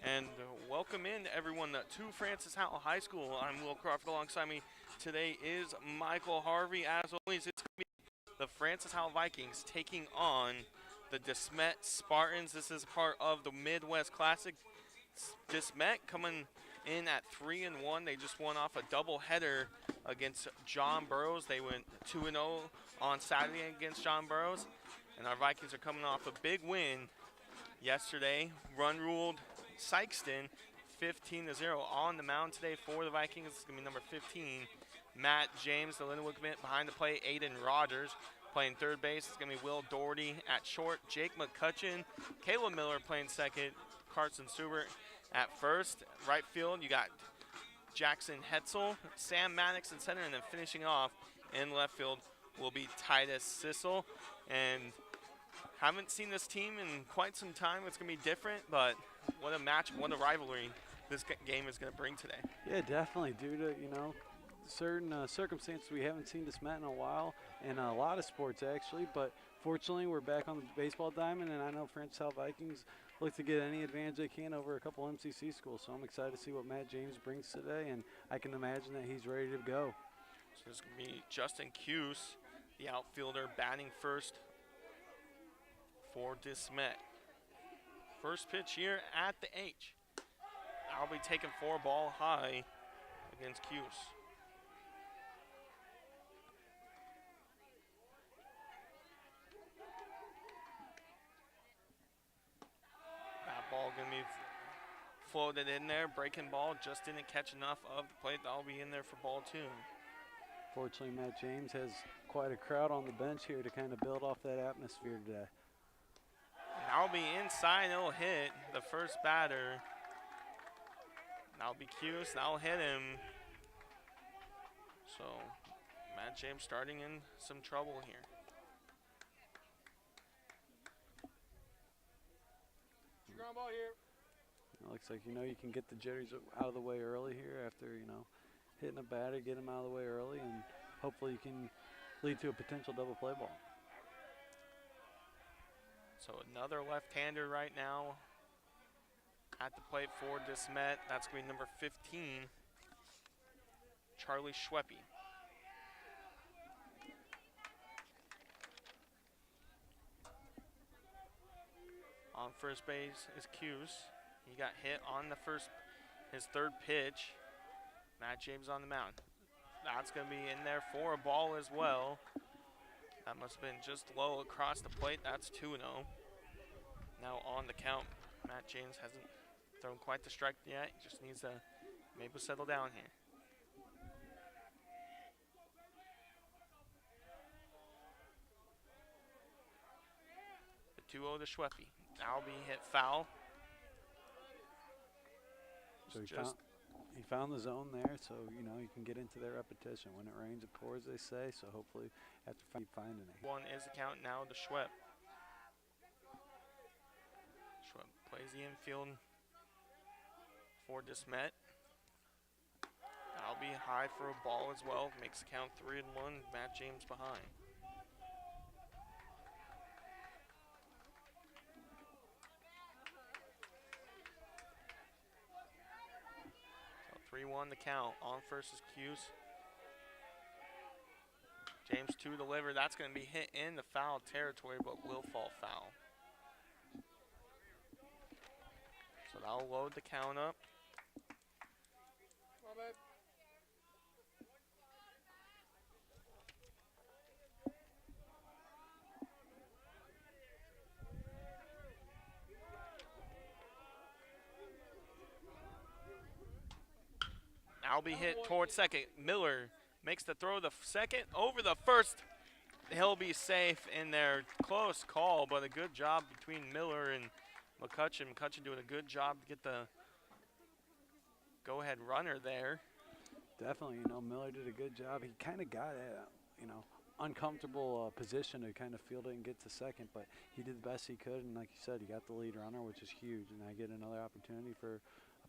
And welcome in everyone to Francis Howell High School. I'm Will Crawford. Alongside me today is Michael Harvey. As always, it's going to be the Francis Howell Vikings taking on the Smet Spartans. This is part of the Midwest Classic. Smet coming in at 3-1. They just won off a doubleheader against John Burroughs. They went 2-0 on Saturday against John Burroughs. And our Vikings are coming off a big win yesterday. Run ruled Sykeston 15-0 on the mound today for the Vikings. It's going to be number 15, Matt James, the Lindenwood commit. Behind the plate, Aiden Rogers. Playing third base, it's going to be Will Doherty. At short, Jake McCutcheon. Caleb Miller playing second. Carson Suber at first. Right field, you got Jackson Hetzel, Sam Maddox in center, and then finishing off in left field will be Titus Sissel. And haven't seen this team in quite some time. It's going to be different, but what a match, what a rivalry this game is going to bring today. Yeah, definitely. Due to, certain circumstances, we haven't seen this Met in a while, in a lot of sports actually, but fortunately we're back on the baseball diamond, and I know Francis Howell Vikings look to get any advantage they can over a couple MCC schools, so I'm excited to see what Matt James brings today, and I can imagine that he's ready to go. So this is going to be Justin Cuse, the outfielder, batting first for Smet. First pitch here at the H. I'll be taking 4 ball high against Cuse. That ball going to be floated in there. Breaking ball just didn't catch enough of the plate. That'll be in there for ball 2. Fortunately, Matt James has quite a crowd on the bench here to kind of build off that atmosphere today. That'll be inside, it'll hit the first batter. That'll be Cuse, that'll hit him. So, Matt James starting in some trouble here. Ground ball here. It looks like, you can get the jitters out of the way early here after, hitting a batter, get him out of the way early, and hopefully you can lead to a potential double play ball. So another left-hander right now at the plate for Smet. That's going to be number 15, Charlie Schweppe. On first base is Cuse. He got hit on his third pitch. Matt James on the mound. That's going to be in there for a ball as well. That must have been just low across the plate. That's 2-0. Now on the count, Matt James hasn't thrown quite the strike yet. He just needs to maybe settle down here. The 2-0 to Schweppe. That'll be hit foul. So he found the zone there, so you can get into their repetition. When it rains, it pours, they say. So hopefully, after finding it. 1 is the count now to Schweppe. Schweppe plays the infield for Smet. That'll be high for a ball as well. Makes the count 3-1. Matt James behind. So 3-1 the count. On first is Cuse. James to deliver. That's going to be hit in the foul territory, but will fall foul. So that'll load the count up. Come on, babe. That'll be hit towards second. Miller makes the throw the second over the first. He'll be safe in there. Close call, but a good job between Miller and McCutcheon. McCutcheon doing a good job to get the go-ahead runner there. Definitely, Miller did a good job. He kind of got a, uncomfortable position to kind of field it and get to second, but he did the best he could, and like you said, he got the lead runner, which is huge, and I get another opportunity for a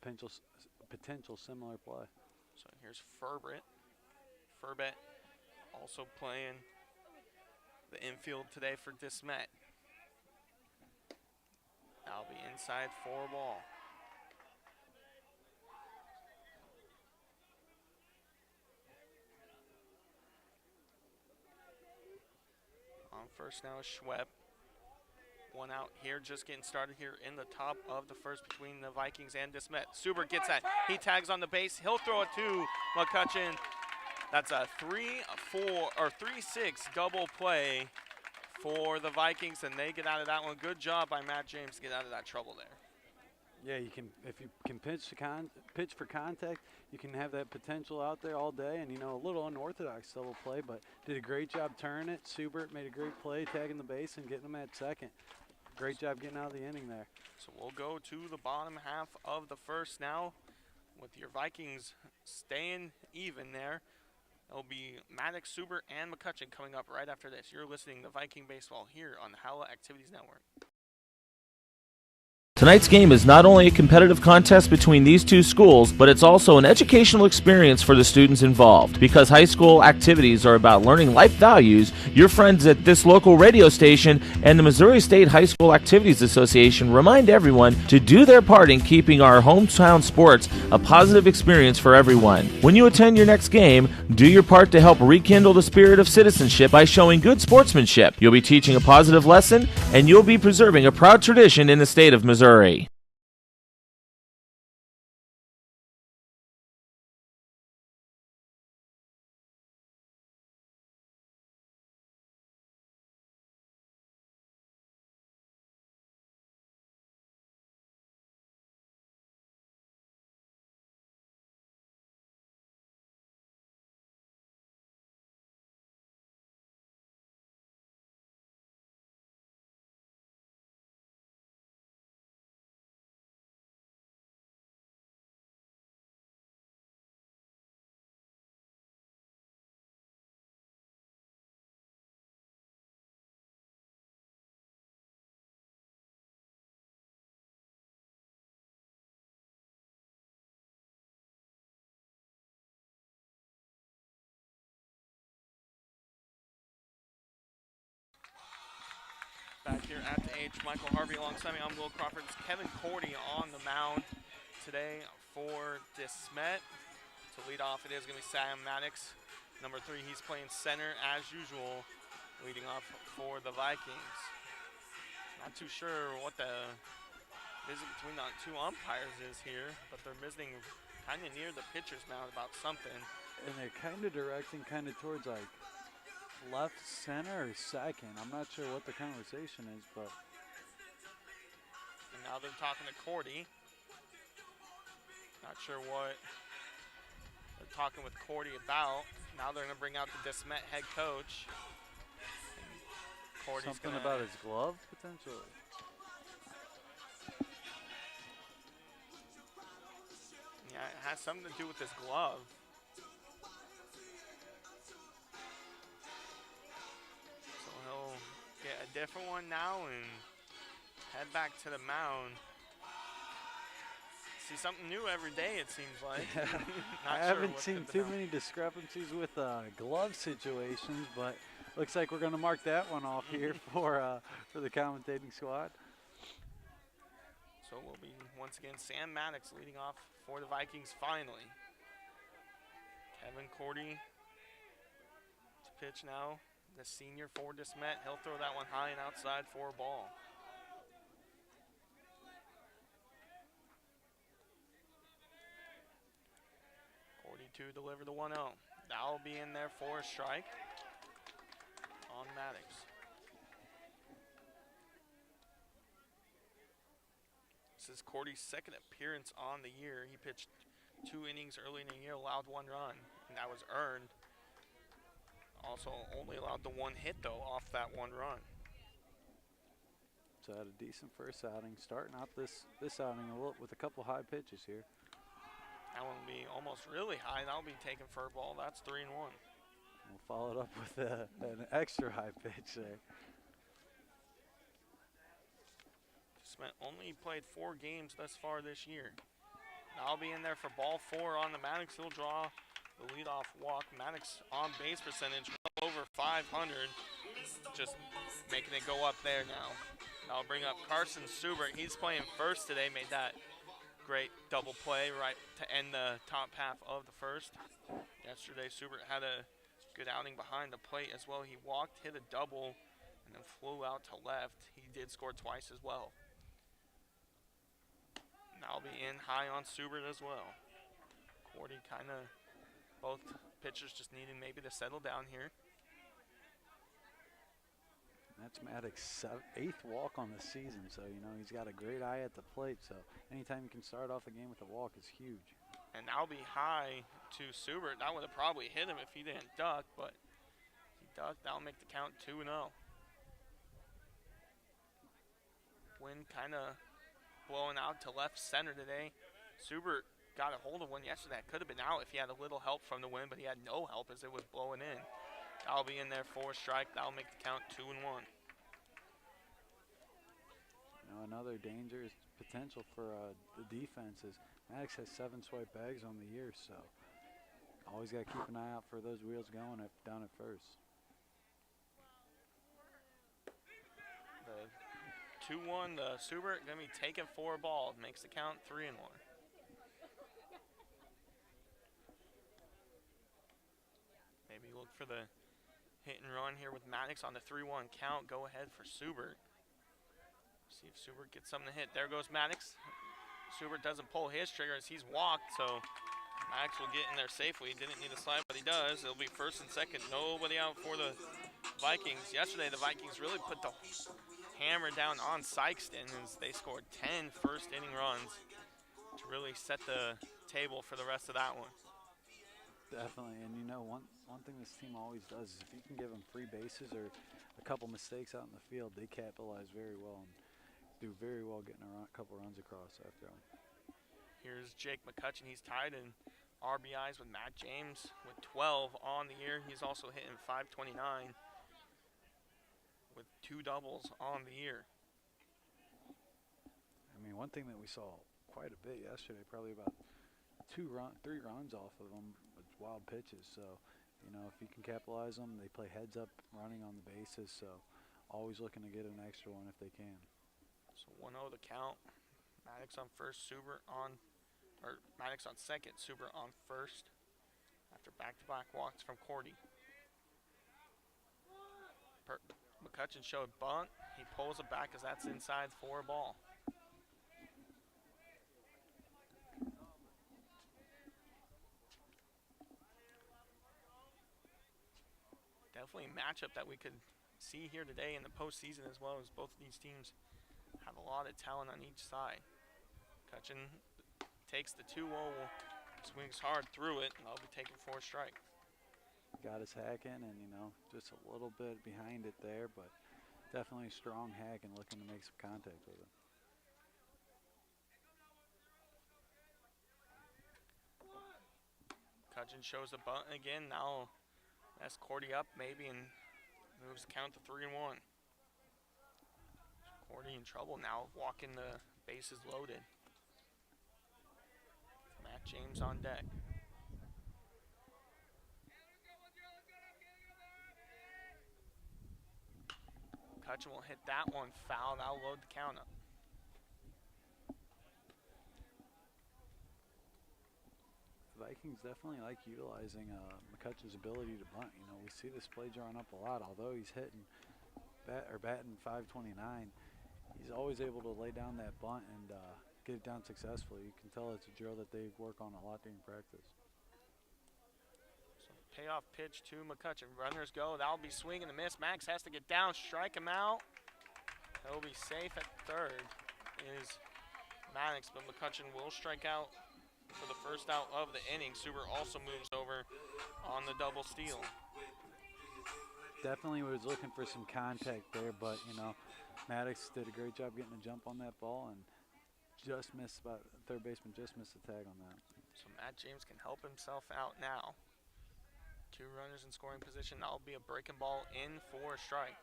potential similar play. So here's Furbet also playing the infield today for Smet. That'll be inside for a ball. First now is Schweb. One out here, just getting started here in the top of the first between the Vikings and Smet. Suber gets that. He tags on the base. He'll throw it to McCutcheon. That's a 3-6 double play for the Vikings, and they get out of that one. Good job by Matt James to get out of that trouble there. Yeah, you can if you can pitch for contact, you can have that potential out there all day. And a little unorthodox double play, but did a great job turning it. Suber made a great play, tagging the base and getting them at second. Great job getting out of the inning there. So we'll go to the bottom half of the first now, with your Vikings staying even there. It'll be Maddox, Suber, and McCutcheon coming up right after this. You're listening to Viking Baseball here on the Howell Activities Network. Tonight's game is not only a competitive contest between these two schools, but it's also an educational experience for the students involved. Because high school activities are about learning life values, your friends at this local radio station and the Missouri State High School Activities Association remind everyone to do their part in keeping our hometown sports a positive experience for everyone. When you attend your next game, do your part to help rekindle the spirit of citizenship by showing good sportsmanship. You'll be teaching a positive lesson, and you'll be preserving a proud tradition in the state of Missouri. Back here at the H, Michael Harvey alongside me. I'm Will Crawford. It's Kevin Cordy on the mound today for Smet. To lead off, it is going to be Sam Maddox. Number 3, he's playing center as usual, leading off for the Vikings. Not too sure what the visit between the two umpires is here, but they're visiting kind of near the pitcher's mound about something. And they're kind of directing towards like left, center, or second. I'm not sure what the conversation is, but. And now they're talking to Cordy. Not sure what they're talking with Cordy about. Now they're going to bring out the Smet head coach. And Cordy's something about his glove, potentially. Yeah, it has something to do with his glove. Get a different one now and head back to the mound. See something new every day, it seems like. I haven't seen too many discrepancies with glove situations, but looks like we're going to mark that one off here for the commentating squad. So it will be, once again, Sam Maddox leading off for the Vikings finally. Kevin Cordy to pitch now. The senior for Smet. He'll throw that one high and outside for a ball. Cordy to deliver the 1-0. That'll be in there for a strike on Maddox. This is Cordy's second appearance on the year. He pitched 2 innings early in the year, allowed 1 run, and that was earned. Also only allowed the 1 hit, though, off that 1 run. So had a decent first outing. Starting out this outing with a couple high pitches here. That one will be almost really high. That'll be taken for a ball. That's 3-1. We'll follow it up with an extra high pitch there. Smet only played 4 games thus far this year. That'll be in there for ball 4 on the Maddox. He'll draw the leadoff walk. Maddox on base percentage well over 500. Just making it go up there now. I'll bring up Carson Suber. He's playing first today. Made that great double play right to end the top half of the first. Yesterday, Suber had a good outing behind the plate as well. He walked, hit a double, and then flew out to left. He did score twice as well. And that'll be in high on Suber as well. Cordy kind of, both pitchers just needing maybe to settle down here. That's Maddox's 8th walk on the season, so, you know, he's got a great eye at the plate, so anytime you can start off the game with a walk is huge. And that'll be high to Suber. That would have probably hit him if he didn't duck, but he ducked. That'll make the count 2-0. Wind kind of blowing out to left center today. Suber got a hold of one yesterday. That could have been out if he had a little help from the wind, but he had no help as it was blowing in. That'll be in there for a strike. That'll make the count 2-1. You know, another dangerous potential for the defense is Maddox has 7 swipe bags on the year, so always got to keep an eye out for those wheels going down at first. The 2-1, the Suber going to be taking 4 balls. Makes the count 3-1. Maybe look for the hit and run here with Maddox on the 3-1 count. Go ahead for Suber. See if Suber gets something to hit. There goes Maddox. Suber doesn't pull his trigger as he's walked, so Maddox will get in there safely. He didn't need a slide, but he does. It'll be first and second. Nobody out for the Vikings. Yesterday, the Vikings really put the hammer down on Sykeston as they scored 10 first inning runs to really set the table for the rest of that one. Definitely, and you know, one thing this team always does is if you can give them free bases or a couple mistakes out in the field, they capitalize very well and do very well getting a couple runs across after them. Here's Jake McCutcheon. He's tied in RBIs with Matt James with 12 on the year. He's also hitting .529 with 2 doubles on the year. I mean, one thing that we saw quite a bit yesterday, probably about 3 runs off of them with wild pitches. So, you know, if you can capitalize them, they play heads up running on the bases. So, always looking to get an extra one if they can. So 1-0 the count. Maddox on first, Maddox on second, Suber on first after back-to-back walks from Cordy. McCutcheon showed bunt. He pulls it back as that's inside for a ball. Definitely a matchup that we could see here today in the postseason as well, as both of these teams have a lot of talent on each side. McCutcheon takes the 2-0, swings hard through it, and I'll be taking 4 strike. Got his hack in, and, you know, just a little bit behind it there, but definitely a strong hack and looking to make some contact with it. McCutcheon shows the bunt again. Now that's Cordy up maybe and moves the count to 3-1. Cordy in trouble now, walking the bases loaded. Matt James on deck. McCutcheon will hit that one foul. That'll load the count up. The Vikings definitely like utilizing McCutcheon's ability to bunt. You know, we see this play drawing up a lot. Although he's hitting batting .529, he's always able to lay down that bunt and get it down successfully. You can tell it's a drill that they work on a lot during practice. So payoff pitch to McCutcheon. Runners go. That'll be swing and a miss. Max has to get down, strike him out. He'll be safe at third is Maddox, but McCutcheon will strike out for the first out of the inning. Suber also moves over on the double steal. Definitely was looking for some contact there, but, you know, Maddox did a great job getting a jump on that ball and just missed, about third baseman just missed the tag on that. So Matt James can help himself out now. 2 runners in scoring position. That'll be a breaking ball in for a strike.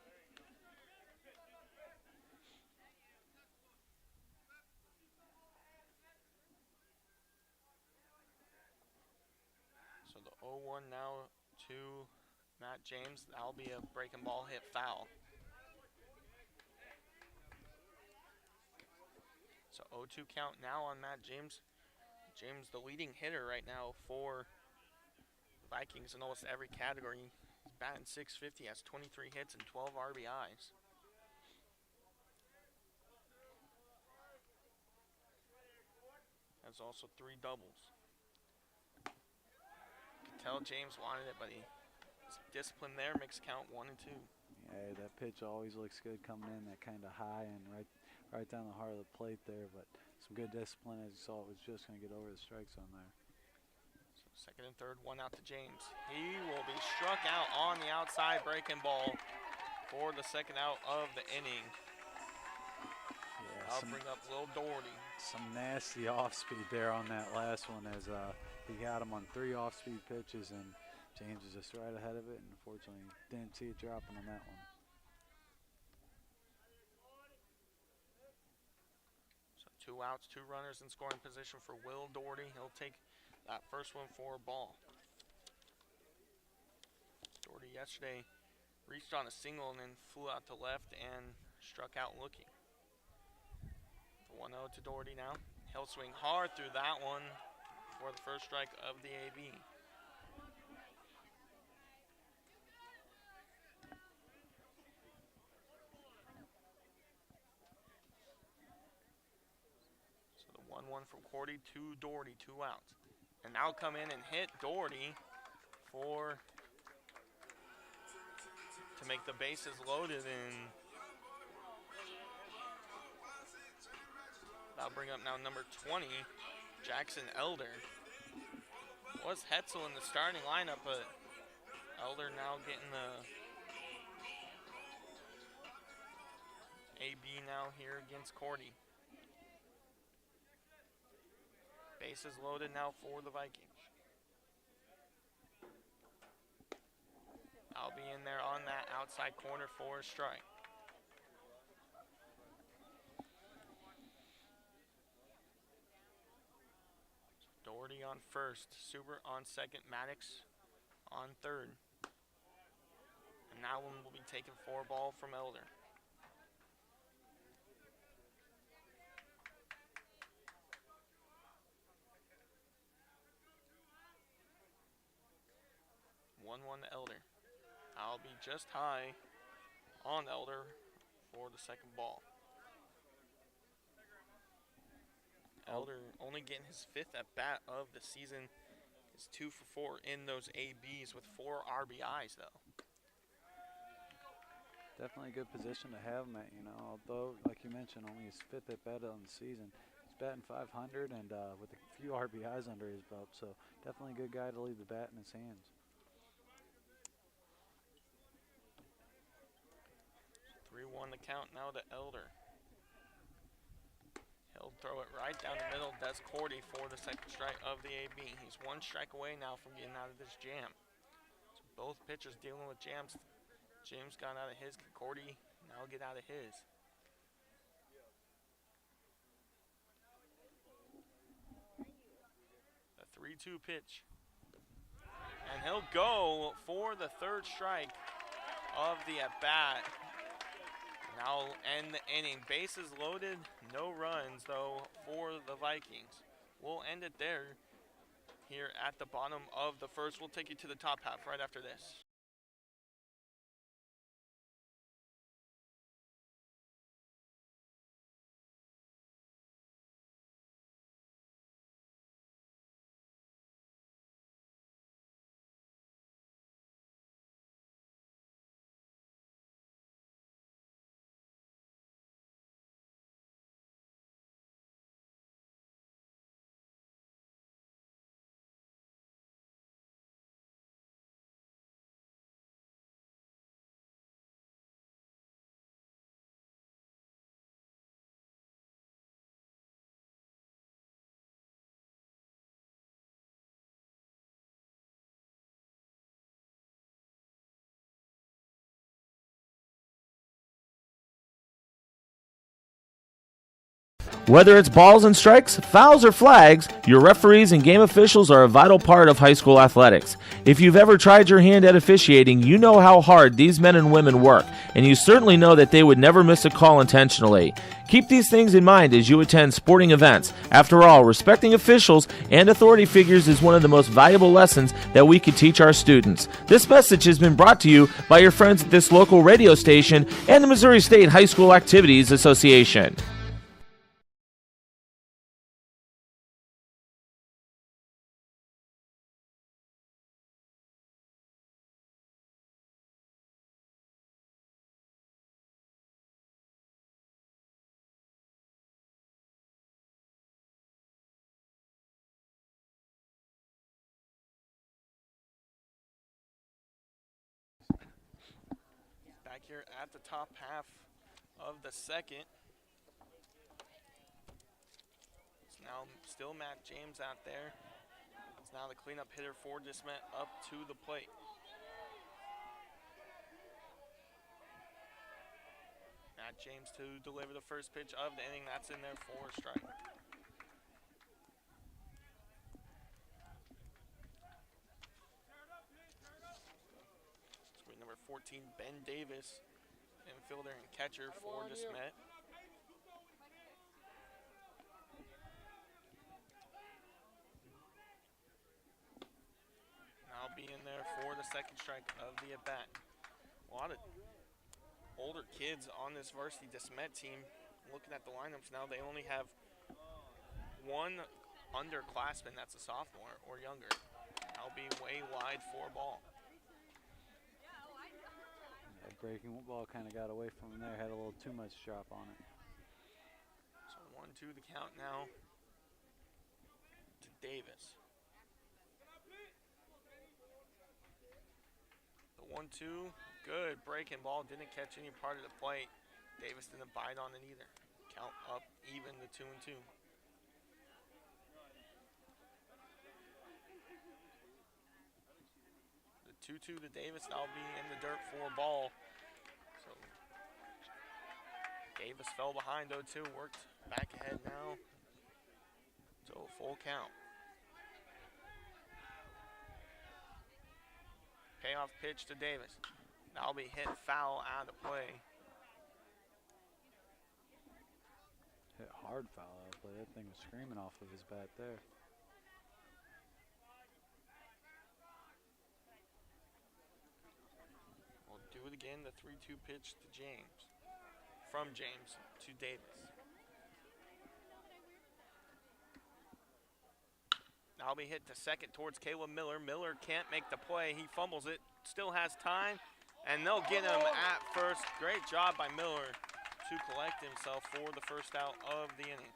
So the 0-1 now to Matt James. That'll be a breaking ball hit foul. So 0-2 count now on Matt James. James, the leading hitter right now for the Vikings in almost every category. He's batting .650, has 23 hits and 12 RBIs. has also 3 doubles. Could tell James wanted it, but his discipline there makes count 1 and 2. Yeah, that pitch always looks good coming in, that kind of high and right down the heart of the plate there. But some good discipline, as you saw, it was just going to get over the strike zone there. So second and third, 1 out to James. He will be struck out on the outside breaking ball for the second out of the inning. Yeah, I'll bring up Will Doherty. Some nasty off-speed there on that last one, as he got him on 3 off-speed pitches, and James is just right ahead of it, and unfortunately didn't see it dropping on that one. So 2 outs, 2 runners in scoring position for Will Doherty. He'll take that first one for a ball. Doherty yesterday reached on a single and then flew out to left and struck out looking. 1-0 to Doherty now. He'll swing hard through that one for the first strike of the AB. So the 1-1 from Cordy to Doherty, 2 outs. And now come in and hit Doherty to make the bases loaded, and that'll bring up now number 20, Jackson Elder. Was Hetzel in the starting lineup, but Elder now getting the AB now here against Cordy. Bases loaded now for the Vikings. I'll be in there on that outside corner for a strike. Doherty on first, Suber on second, Maddox on third. And that one will be taken for a ball from Elder. One to Elder. I'll be just high on Elder for the second ball. Elder only getting his 5th at bat of the season. Is 2 for 4 in those ABs with 4 RBIs though. Definitely a good position to have him at, although, like you mentioned, only his 5th at bat on the season. He's batting .500 and with a few RBIs under his belt, so definitely a good guy to leave the bat in his hands. 3-1 the count now to Elder. He'll throw it right down the middle. That's Cordy for the second strike of the AB. He's 1 strike away now from getting out of this jam. So both pitchers dealing with jams. James got out of his. Cordy now get out of his. A 3-2 pitch. And he'll go for the third strike of the at-bat. Now end the inning. Bases loaded, no runs though for the Vikings. We'll end it there here at the bottom of the first. We'll take you to the top half right after this. Whether it's balls and strikes, fouls or flags, your referees and game officials are a vital part of high school athletics. If you've ever tried your hand at officiating, you know how hard these men and women work, and you certainly know that they would never miss a call intentionally. Keep these things in mind as you attend sporting events. After all, respecting officials and authority figures is one of the most valuable lessons that we could teach our students. This message has been brought to you by your friends at this local radio station and the Missouri State High School Activities Association. strike here at the top half of the second. It's now still Matt James out there. It's now the cleanup hitter for Smet up to the plate. Matt James to deliver the first pitch of the inning. That's in there for a strike. Screen number 14, Ben Davis, infielder and catcher for Smet. Now be in there for the second strike of the at-bat. A lot of older kids on this varsity Smet team. Looking at the lineups now, they only have one underclassman that's a sophomore or younger. That'll be way wide for ball. That breaking ball kind of got away from him there, had a little too much drop on it. So 1-2 the count now to Davis. The 1-2, good breaking ball, didn't catch any part of the plate. Davis didn't bite on it either. Count up even to 2-2. The 2-2 to Davis, that'll be in the dirt for a ball. So Davis fell behind 0-2, worked back ahead now. So full count. Payoff pitch to Davis. That'll be hit foul out of play. Hit hard foul out of play. That thing was screaming off of his bat there. We'll do it again, the 3-2 pitch to James. From James to Davis. That'll be hit to second towards Caleb Miller. Miller can't make the play. He fumbles it, still has time, and they'll get him at first. Great job by Miller to collect himself for the first out of the inning.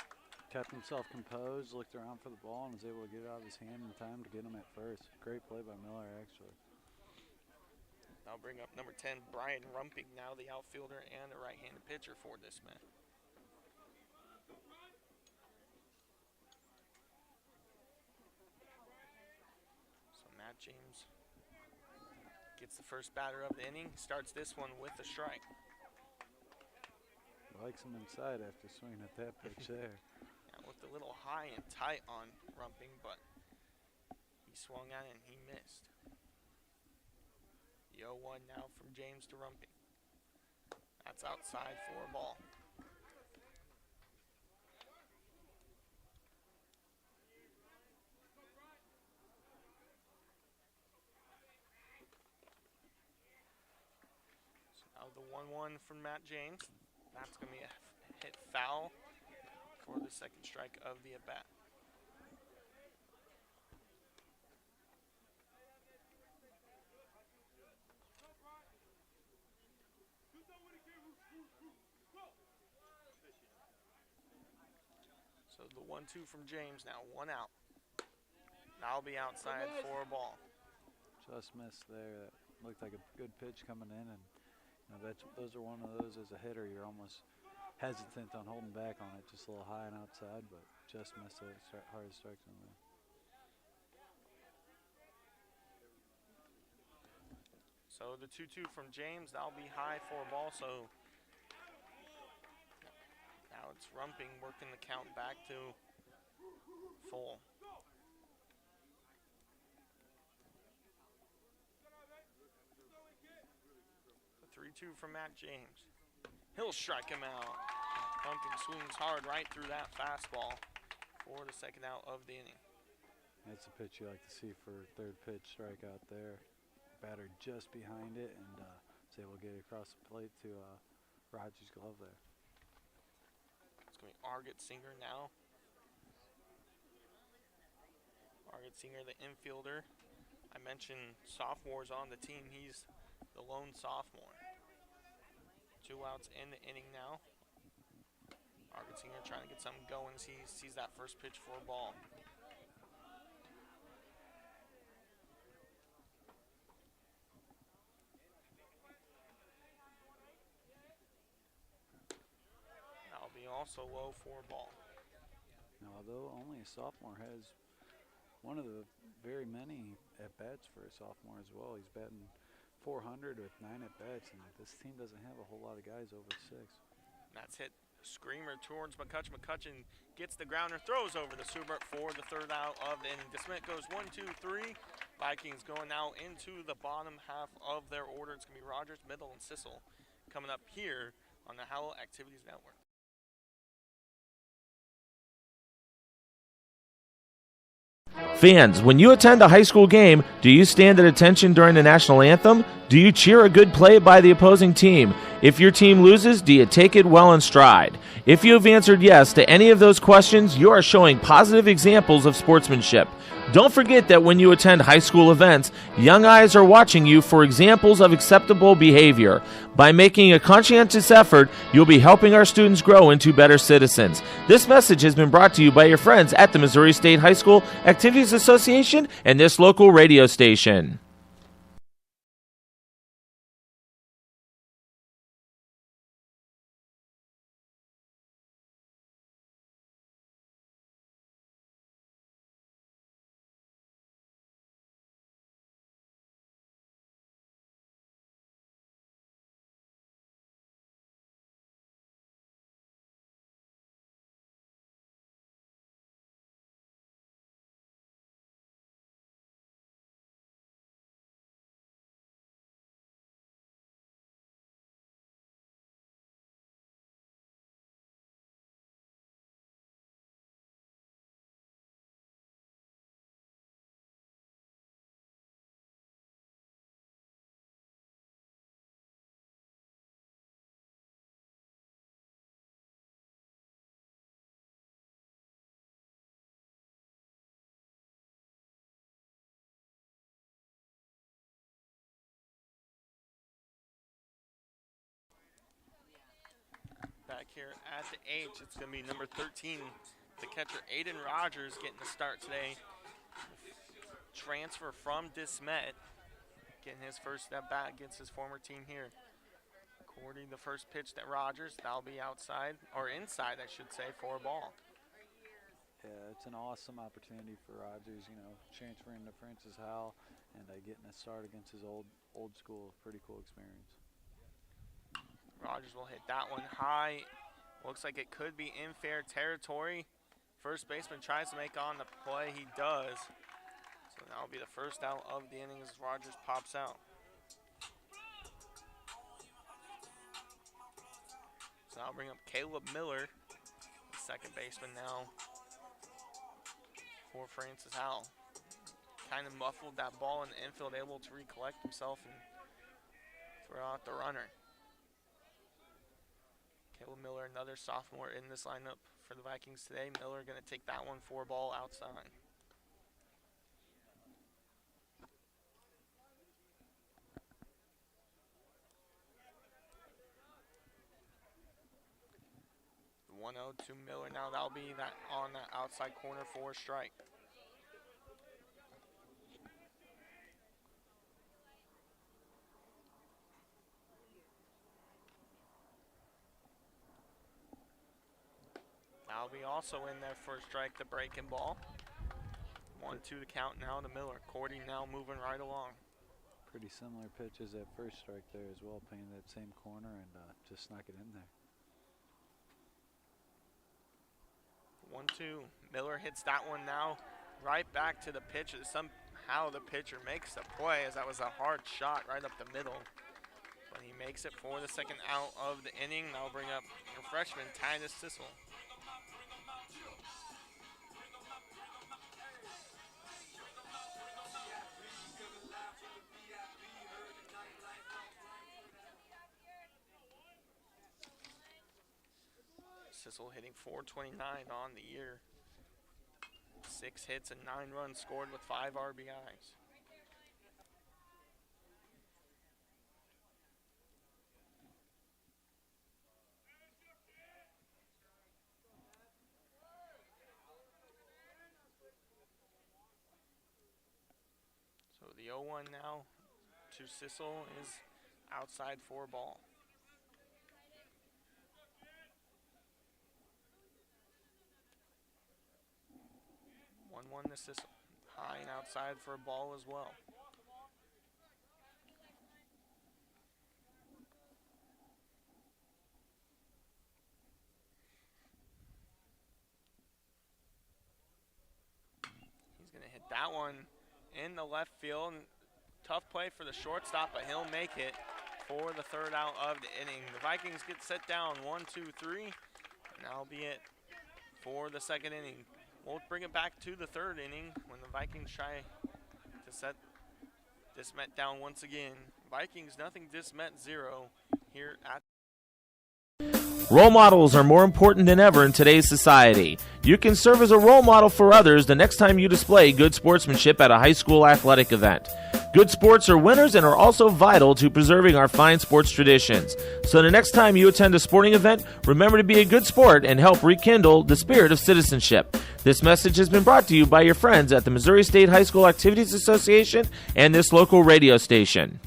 Kept himself composed, looked around for the ball, and was able to get it out of his hand in time to get him at first. Great play by Miller, actually. I'll bring up number 10, Bryan Rumpig, now the outfielder and the right-handed pitcher for Smet. Matt James gets the first batter of the inning, starts this one with a strike. Likes him inside after swinging at that pitch there. Yeah, looked a little high and tight on Rumping, but he swung at it and he missed. The 0-1 now from James to Rumping. That's outside for a ball. The 1-1 from Matt James. That's going to be a hit foul for the second strike of the at-bat. So the 1-2 from James now, 1 out. That'll be outside for a ball. Just missed there. That looked like a good pitch coming in, and those are one of those as a hitter, you're almost hesitant on holding back on it, just a little high and outside, but just missed it. Hard strikes on there. So the 2-2 from James, that'll be high for a ball. So now it's Rumping working the count back to full. 3-2 from Matt James. He'll strike him out. Rumping swings hard right through that fastball for the second out of the inning. That's a pitch you like to see for third pitch strikeout there. Batter just behind it and was able to get it across the plate to Rogers' glove there. It's going to be Argett Singer now. Argett Singer, the infielder. I mentioned sophomores on the team. He's the lone sophomore. 2 outs in the inning now. Argett Singer trying to get something going. Sees that first pitch for a ball. also low for ball. Now, although only a sophomore has one of the very many at-bats for a sophomore as well. He's batting .400 with 9 at-bats, and this team doesn't have a whole lot of guys over 6. That's hit screamer towards McCutcheon. McCutcheon gets the grounder, throws over the Suber for the 3rd out of the inning. DeSmet goes 1, 2, 3. Vikings going now into the bottom half of their order. It's going to be Rogers, Middle, and Sissel coming up here on the Howell Activities Network. Fans, when you attend a high school game, do you stand at attention during the national anthem? Do you cheer a good play by the opposing team? If your team loses, do you take it well in stride? If you have answered yes to any of those questions, you are showing positive examples of sportsmanship. Don't forget that when you attend high school events, young eyes are watching you for examples of acceptable behavior. By making a conscientious effort, you'll be helping our students grow into better citizens. This message has been brought to you by your friends at the Missouri State High School Activities Association and this local radio station. Back here at the H, it's going to be number 13, the catcher Aiden Rogers getting the start today. Transfer from Smet, getting his first at bat against his former team here. According the first pitch that Rogers, that'll be outside, or inside I should say, for a ball. Yeah, it's an awesome opportunity for Rogers, you know, transferring to Francis Howell and getting a start against his old school. Pretty cool experience. Rogers will hit that one high. Looks like it could be in fair territory. First baseman tries to make on the play. He does. So that'll be the first out of the inning as Rogers pops out. So I'll bring up Caleb Miller, the second baseman now for Francis Howell. Kind of muffled that ball in the infield, able to recollect himself and throw out the runner. Caleb Miller, another sophomore in this lineup for the Vikings today. Miller going to take that one for a ball outside. The 1-0 to Miller now. That'll be that on that outside corner for a strike. That'll be also in there for a strike, the breaking ball. 1-2 the count now to Miller. Cordy now moving right along. Pretty similar pitch as that first strike there as well, playing that same corner and just snuck it in there. 1-2. Miller hits that one now right back to the pitcher. Somehow the pitcher makes the play as that was a hard shot right up the middle. But he makes it for the second out of the inning. That'll bring up your freshman, Titus Sissel. Sissel hitting .429 on the year. 6 hits and 9 runs scored with 5 RBIs. So the 0-1 now to Sissel is outside for a ball. one. This is high and outside for a ball as well. He's going to hit that one in the left field. Tough play for the shortstop, but he'll make it for the third out of the inning. The Vikings get set down 1, 2, 3, and that'll be it for the second inning. We'll bring it back to the third inning when the Vikings try to set Smet down once again. Vikings nothing, Smet 0 here at. Role models are more important than ever in today's society. You can serve as a role model for others the next time you display good sportsmanship at a high school athletic event. Good sports are winners and are also vital to preserving our fine sports traditions. So the next time you attend a sporting event, remember to be a good sport and help rekindle the spirit of citizenship. This message has been brought to you by your friends at the Missouri State High School Activities Association and this local radio station.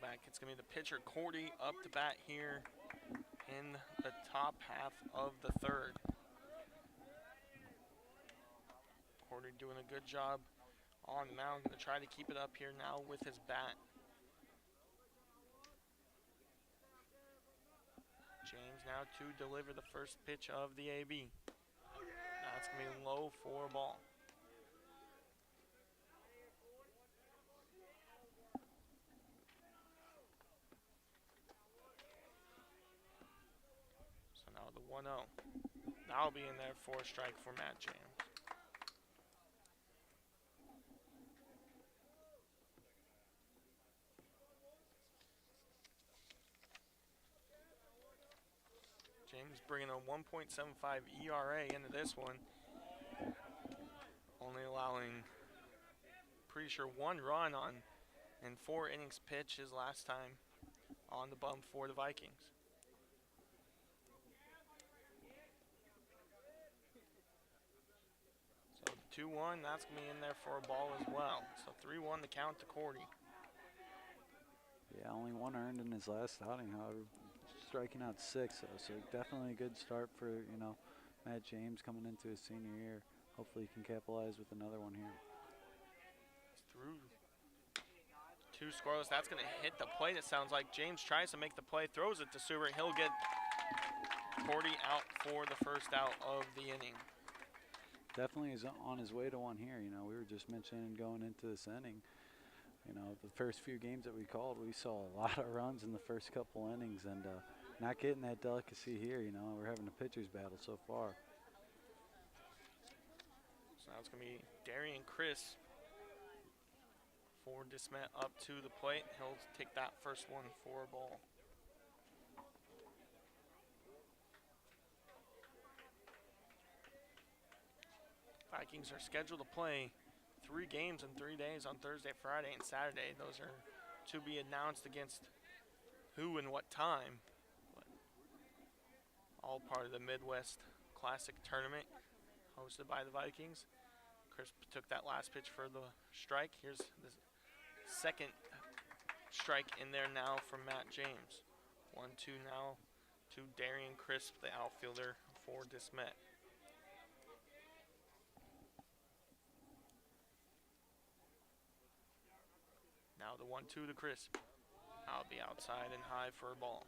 Back. It's going to be the pitcher, Cordy, up to bat here in the top half of the third. Cordy doing a good job on the mound. Going to try to keep it up here now with his bat. James now to deliver the first pitch of the AB. Now it's going to be low for a ball. The 1-0. That'll be in there for a strike for Matt James. James bringing a 1.75 ERA into this one. Only allowing, pretty sure, 1 run on in 4 innings pitched his last time on the bump for the Vikings. So 2-1, that's going to be in there for a ball as well. So 3-1 the count to Cordy. Yeah, only 1 earned in his last outing, however, striking out 6. So definitely a good start for, Matt James coming into his senior year. Hopefully he can capitalize with another one here. Through 2 scoreless, that's going to hit the plate. It sounds like James tries to make the play, throws it to Suber. He'll get Cordy out for the first out of the inning. Definitely is on his way to one here. We were just mentioning going into this inning, the first few games that we called, we saw a lot of runs in the first couple innings, and not getting that delicacy here. We're having a pitcher's battle so far. So now it's going to be Darian Chris for Smet up to the plate. He'll take that first one for a ball. Vikings are scheduled to play 3 games in 3 days on Thursday, Friday, and Saturday. Those are to be announced against who and what time. But all part of the Midwest Classic Tournament hosted by the Vikings. Chris took that last pitch for the strike. Here's the second strike in there now from Matt James. 1-2 now to Darian Crisp, the outfielder for Smet. Now the 1-2 to Crisp. I'll be outside and high for a ball.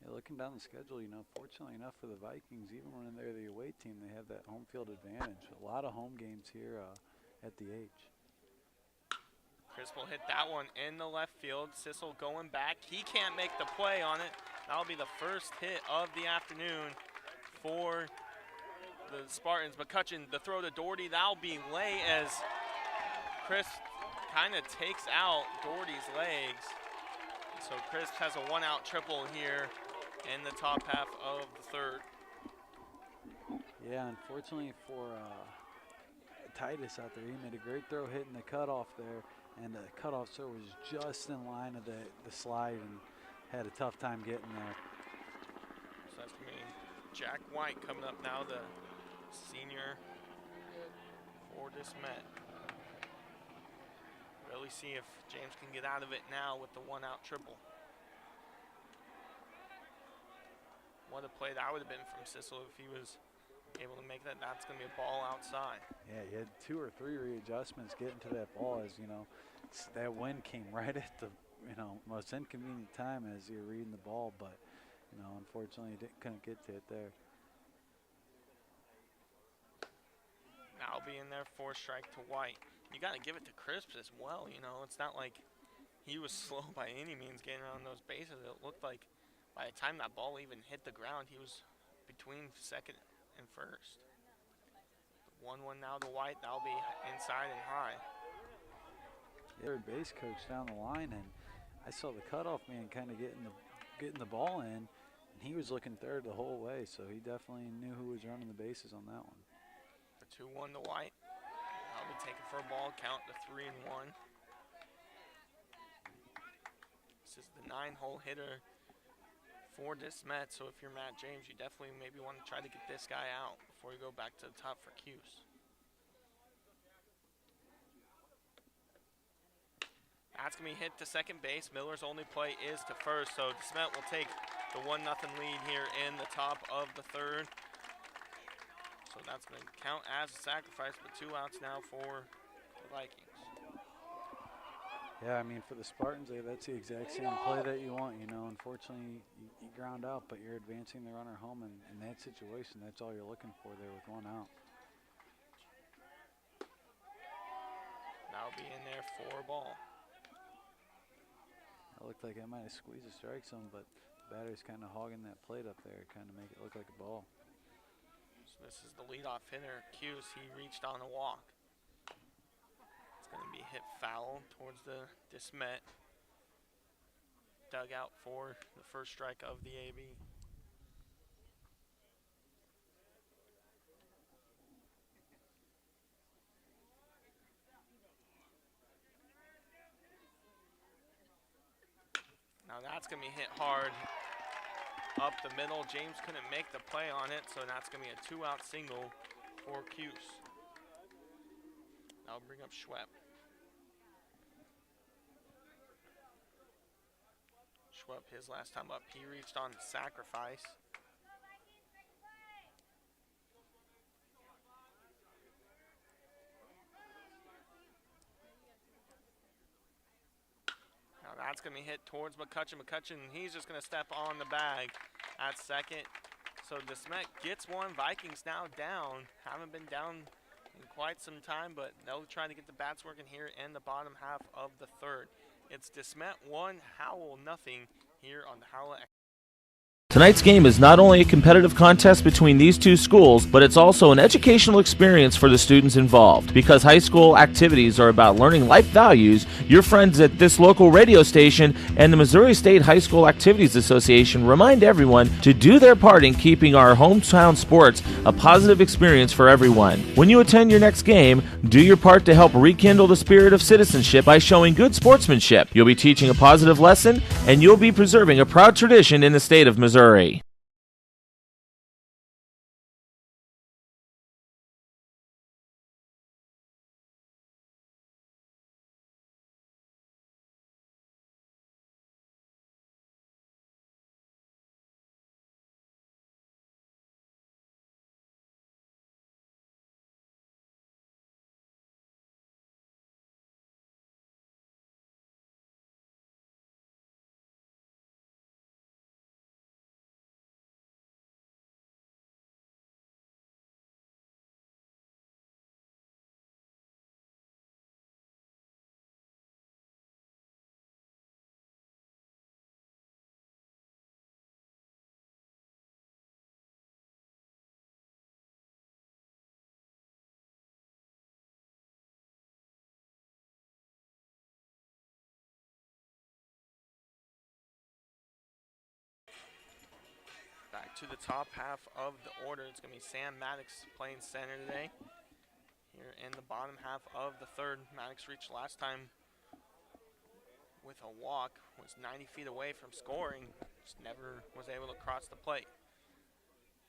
Yeah, looking down the schedule, fortunately enough for the Vikings, even when they're the away team, they have that home field advantage. A lot of home games here at the H. Crisp will hit that one in the left field. Sissel going back. He can't make the play on it. That'll be the first hit of the afternoon for the Spartans. McCutcheon, the throw to Doherty, that'll be late as Crisp kind of takes out Doherty's legs. So Crisp has a one-out triple here in the top half of the third. Yeah, unfortunately for Titus out there, he made a great throw hitting the cutoff there, and the cutoff throw was just in line of the slide and had a tough time getting there. So that's going to be Jack White coming up now, the senior for Smet. Really see if James can get out of it now with the one-out triple. What a play that would have been from Sissel if he was able to make that. That's going to be a ball outside. Yeah, he had 2 or 3 readjustments getting to that ball as, that wind came right at the, most inconvenient time as you're reading the ball, but, unfortunately couldn't get to it there. Now be in there for strike to White. You got to give it to Crisp as well, It's not like he was slow by any means getting around those bases. It looked like by the time that ball even hit the ground, he was between second and first. 1-1 now to White. That'll be inside and high. Third base coach down the line, and I saw the cutoff man kind of getting the ball in, and he was looking third the whole way, so he definitely knew who was running the bases on that one. The 2-1 to White. I'll be taking for a ball count to 3-1. This is the 9-hole hitter for Smet, so if you're Matt James, you definitely maybe want to try to get this guy out before you go back to the top for Cuse. That's going to be hit to second base. Miller's only play is to first, so Smet will take the 1-0 lead here in the top of the third. So that's going to count as a sacrifice, but 2 outs now for the Vikings. Yeah, I mean, for the Spartans, that's the exact same play that you want. Unfortunately, you ground out, but you're advancing the runner home, and in that situation, that's all you're looking for there with 1 out. That'll be in there for a ball. It looked like I might have squeezed a strike zone, but the batter's kind of hogging that plate up there, kind of make it look like a ball. So this is the leadoff hitter, Cuse. He reached on a walk. It's going to be hit foul towards the Smet dugout for the first strike of the AB. Now that's going to be hit hard up the middle. James couldn't make the play on it, so that's going to be a 2-out single for Cuse. That'll bring up Schwepp. Schwepp, his last time up, he reached on sacrifice. Now that's going to be hit towards McCutcheon. McCutcheon, he's just going to step on the bag at second. So Smet gets one. Vikings now down. Haven't been down in quite some time, but they'll try to get the bats working here in the bottom half of the third. It's Smet 1, Howell nothing here on the Howell. Tonight's game is not only a competitive contest between these two schools, but it's also an educational experience for the students involved. Because high school activities are about learning life values, your friends at this local radio station and the Missouri State High School Activities Association remind everyone to do their part in keeping our hometown sports a positive experience for everyone. When you attend your next game, do your part to help rekindle the spirit of citizenship by showing good sportsmanship. You'll be teaching a positive lesson, and you'll be preserving a proud tradition in the state of Missouri. to the top half of the order. It's going to be Sam Maddox playing center today. Here in the bottom half of the third, Maddox reached last time with a walk, was 90 feet away from scoring, just never was able to cross the plate.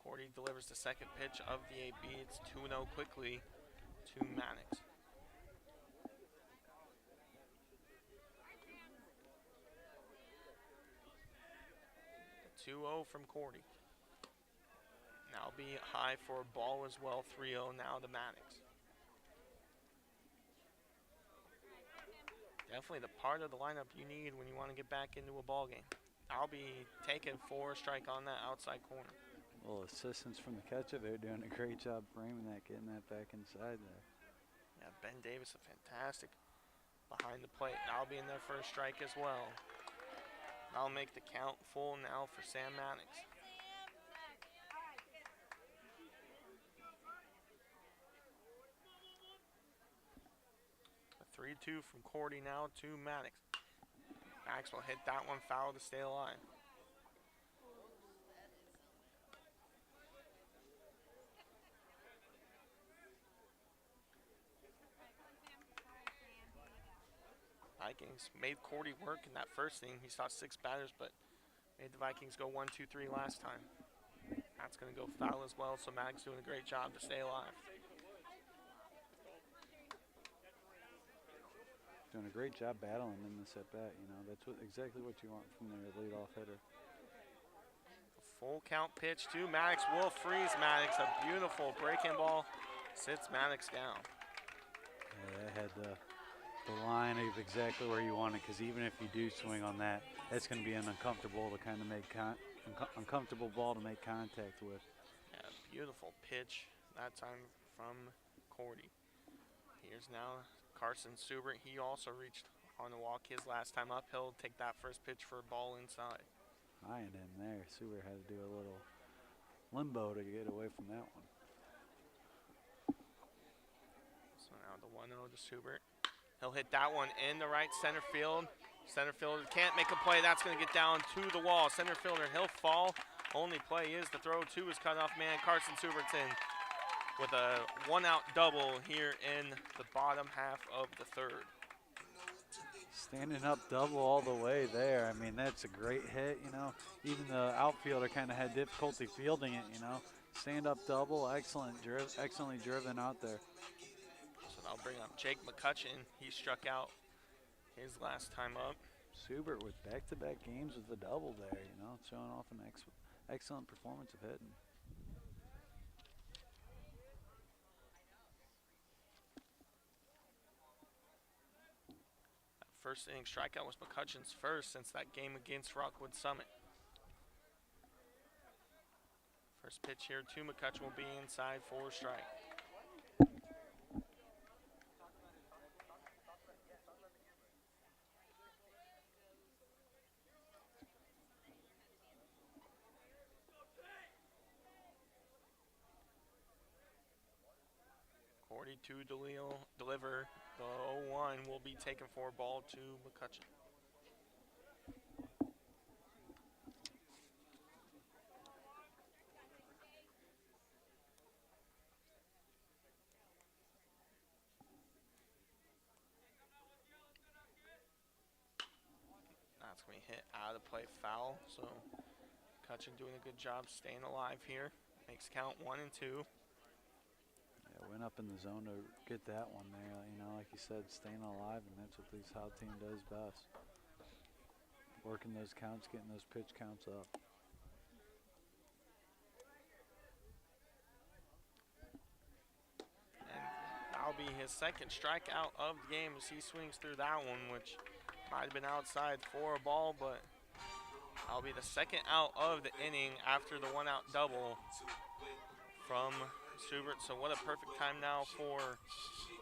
Cordy delivers the second pitch of the AB. It's 2-0 quickly to Maddox. The 2-0 from Cordy. Now be high for a ball as well, 3-0 now to Maddox. Definitely the part of the lineup you need when you want to get back into a ball game. I'll be taking 4 strike on that outside corner. Well, assistance from the catcher. They're doing a great job framing that, getting that back inside there. Yeah, Ben Davis, a fantastic behind the plate. I'll be in there for a strike as well. I'll make the count full now for Sam Maddox. A 3-2 from Cordy now to Maddox. Maddox will hit that one foul to stay alive. Vikings made Cordy work in that first inning. He saw 6 batters, but made the Vikings go 1, 2, 3 last time. That's going to go foul as well, so Maddox doing a great job to stay alive. Doing a great job battling in this at-bat, you know. That's exactly what you want from their leadoff hitter. A full count pitch to Maddox will freeze Maddox. A beautiful breaking ball sits Maddox down. Yeah, that had the line of exactly where you want it, because even if you do swing on that, that's going to be an uncomfortable to kind of make uncomfortable ball to make contact with. Yeah, beautiful pitch that time from Cordy. Here's now Carson Suber. He also reached on the walk his last time up. He'll take that first pitch for a ball inside. High and in there. Suber had to do a little limbo to get away from that one. So now the 1-0 to Suber. He'll hit that one in the right center field. Center fielder can't make a play. That's going to get down to the wall. Center fielder, he'll fall. Only play is the throw to his cutoff man, Carson Suber's in with a 1-out double here in the bottom half of the third. Standing up double all the way there. I mean, that's a great hit, you know. Even the outfielder kind of had difficulty fielding it, you know. Stand up double, excellently driven out there. So I'll bring up Jake McCutcheon. He struck out his last time up. Suber with back-to-back games with the double there, you know, showing off an excellent performance of hitting. First inning strikeout was McCutcheon's first since that game against Rockwood Summit. First pitch here to McCutcheon will be inside for a strike. Cordy to deliver. The 0-1 will be taken for a ball to McCutcheon. That's going to be hit out of play foul. So McCutcheon doing a good job staying alive here. Makes count 1 and 2. Went up in the zone to get that one there, you know, like you said, staying alive, and that's what this Howell team does best. Working those counts, getting those pitch counts up. And that'll be his second strikeout of the game as he swings through that one, which might have been outside for a ball, but that'll be the second out of the inning after the 1-out double from Subert. So what a perfect time now for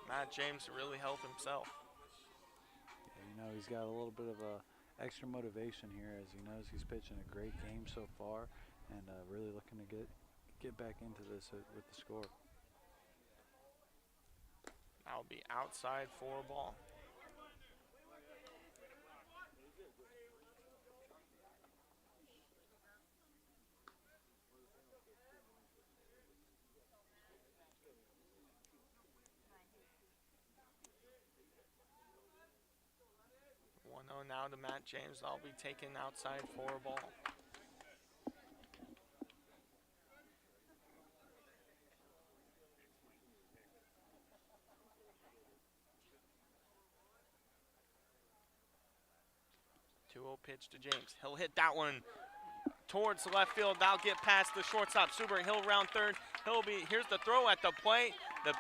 Matt James to really help himself. Yeah, you know, he's got a little bit of extra motivation here as he knows he's pitching a great game so far, and really looking to get back into this with the score. That'll be outside for a ball. No, now to Matt James. I'll be taken outside for a ball. Pitch to James. He'll hit that one towards the left field. That'll get past the shortstop, Suber. He'll round third. Here's the throw at the plate. The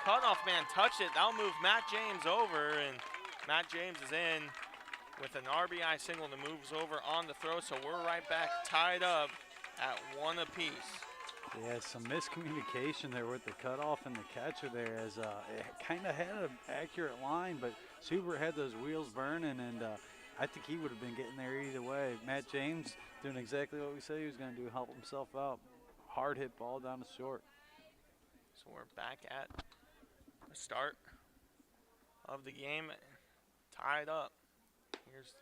cutoff man touched it. That'll move Matt James over, and Matt James is in with an RBI single that moves over on the throw, so we're right back tied up at 1 apiece. Yeah, some miscommunication there with the cutoff and the catcher there, as it kind of had an accurate line, but Suber had those wheels burning, and I think he would have been getting there either way. Matt James doing exactly what we said he was going to do, help himself out. Hard hit ball down the short. So we're back at the start of the game, tied up. Here's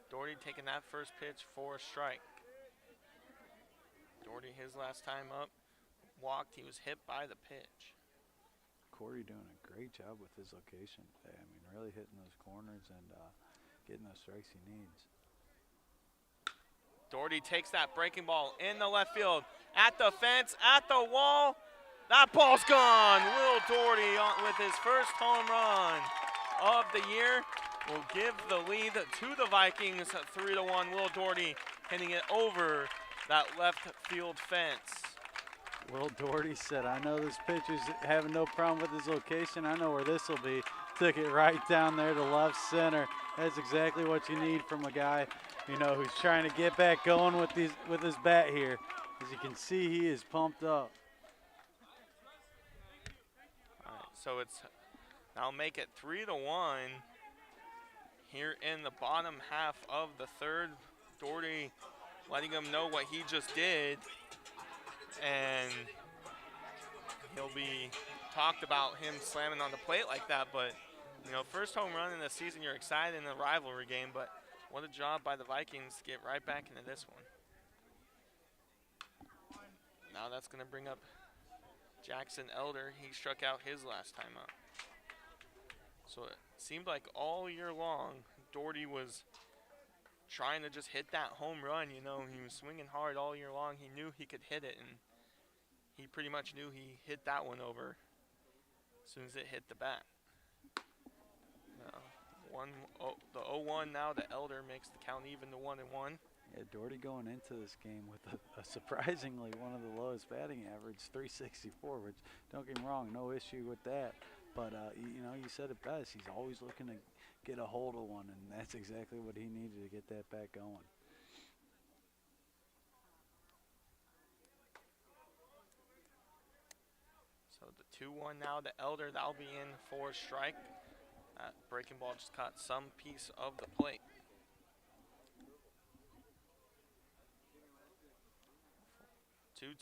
Doherty taking that first pitch for a strike. Doherty, his last time up, walked. He was hit by the pitch. Corey doing a great job with his location today. I mean, really hitting those corners and getting those strikes he needs. Doherty takes that breaking ball in the left field, at the fence, at the wall. That ball's gone. Will Doherty with his first home run of the year will give the lead to the Vikings 3-1. Will Doherty hitting it over that left field fence. Will Doherty said, I know this pitcher's having no problem with his location. I know where this will be. Took it right down there to left center. That's exactly what you need from a guy, you know, who's trying to get back going with his bat here. As you can see, he is pumped up. All right, so now make it 3-1 here in the bottom half of the third. Doherty letting him know what he just did, and he'll be talked about him slamming on the plate like that, but you know, first home run in the season, you're excited in a rivalry game, but what a job by the Vikings to get right back into this one. Now that's going to bring up Jackson Elder. He struck out his last time up. So it seemed like all year long, Doherty was trying to just hit that home run. You know, he was swinging hard all year long. He knew he could hit it, and he pretty much knew he hit that one over as soon as it hit the bat. The 0-1 now, the Elder makes the count even to 1-1. Yeah, Doherty going into this game with a surprisingly one of the lowest batting average, 364, which, don't get me wrong, no issue with that. But, you know, you said it best. He's always looking to get a hold of one, and that's exactly what he needed to get that bat going. So the 2-1 now, the Elder, that'll be in for a strike. That breaking ball just caught some piece of the plate.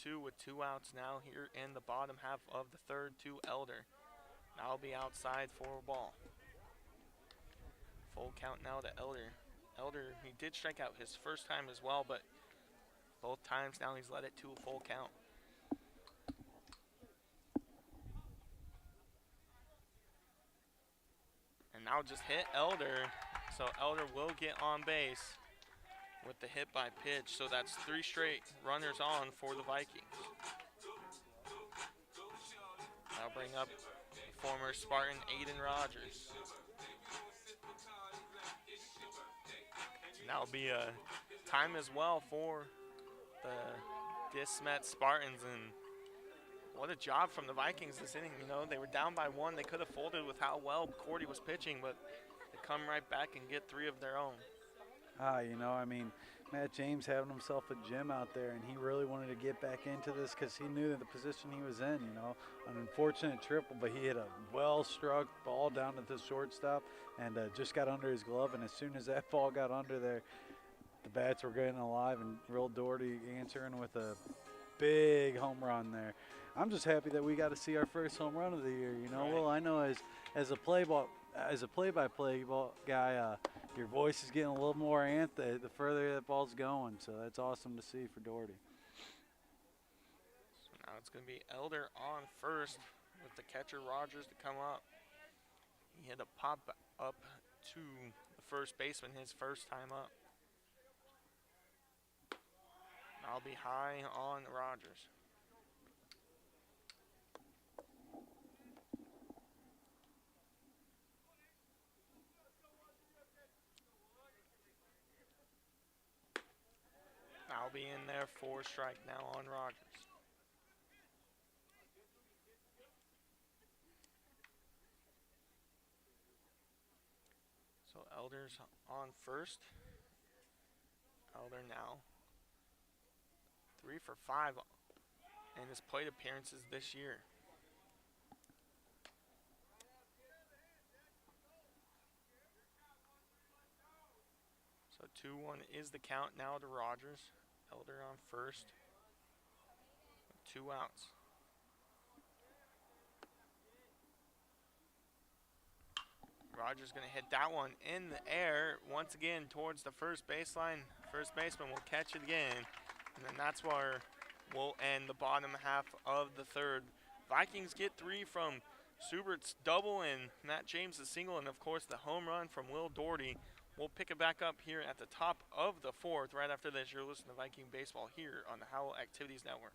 Two with 2 outs now here in the bottom half of the third to Elder. That'll be outside for a ball. Full count now to Elder. Elder, he did strike out his first time as well, but both times now he's led it to a full count. And now just hit Elder, so Elder will get on base with the hit by pitch. So that's 3 straight runners on for the Vikings. I'll bring up former Spartan Aiden Rogers. And that'll be a time as well for the Smet Spartans, and what a job from the Vikings this inning. You know, they were down by 1. They could have folded with how well Cordy was pitching, but they come right back and get 3 of their own. You know, I mean, Matt James having himself a gym out there, and he really wanted to get back into this because he knew that the position he was in, you know, an unfortunate triple, but he hit a well-struck ball down at the shortstop and just got under his glove, and as soon as that ball got under there, the bats were getting alive, and Will Doherty answering with a big home run there. I'm just happy that we got to see our first home run of the year, you know. Right. Well, I know as a play-by-play guy, your voice is getting a little more amped the further that ball's going, so that's awesome to see for Doherty. So now it's going to be Elder on first with the catcher Rogers to come up. He hit a pop up to the first baseman his first time up. I'll be high on Rogers. I'll be in there for strike now on Rogers. So Elder's on first. Elder now 3 for 5 in his plate appearances this year. So 2-1 is the count now to Rogers. Elder on first. 2 outs. Rogers going to hit that one in the air once again towards the first baseline. First baseman will catch it again. And then that's where we'll end the bottom half of the third. Vikings get 3 from Subert's double and Matt James' single, and of course the home run from Will Doherty. We'll pick it back up here at the top of the fourth. Right after this, you're listening to Viking Baseball here on the Howell Activities Network.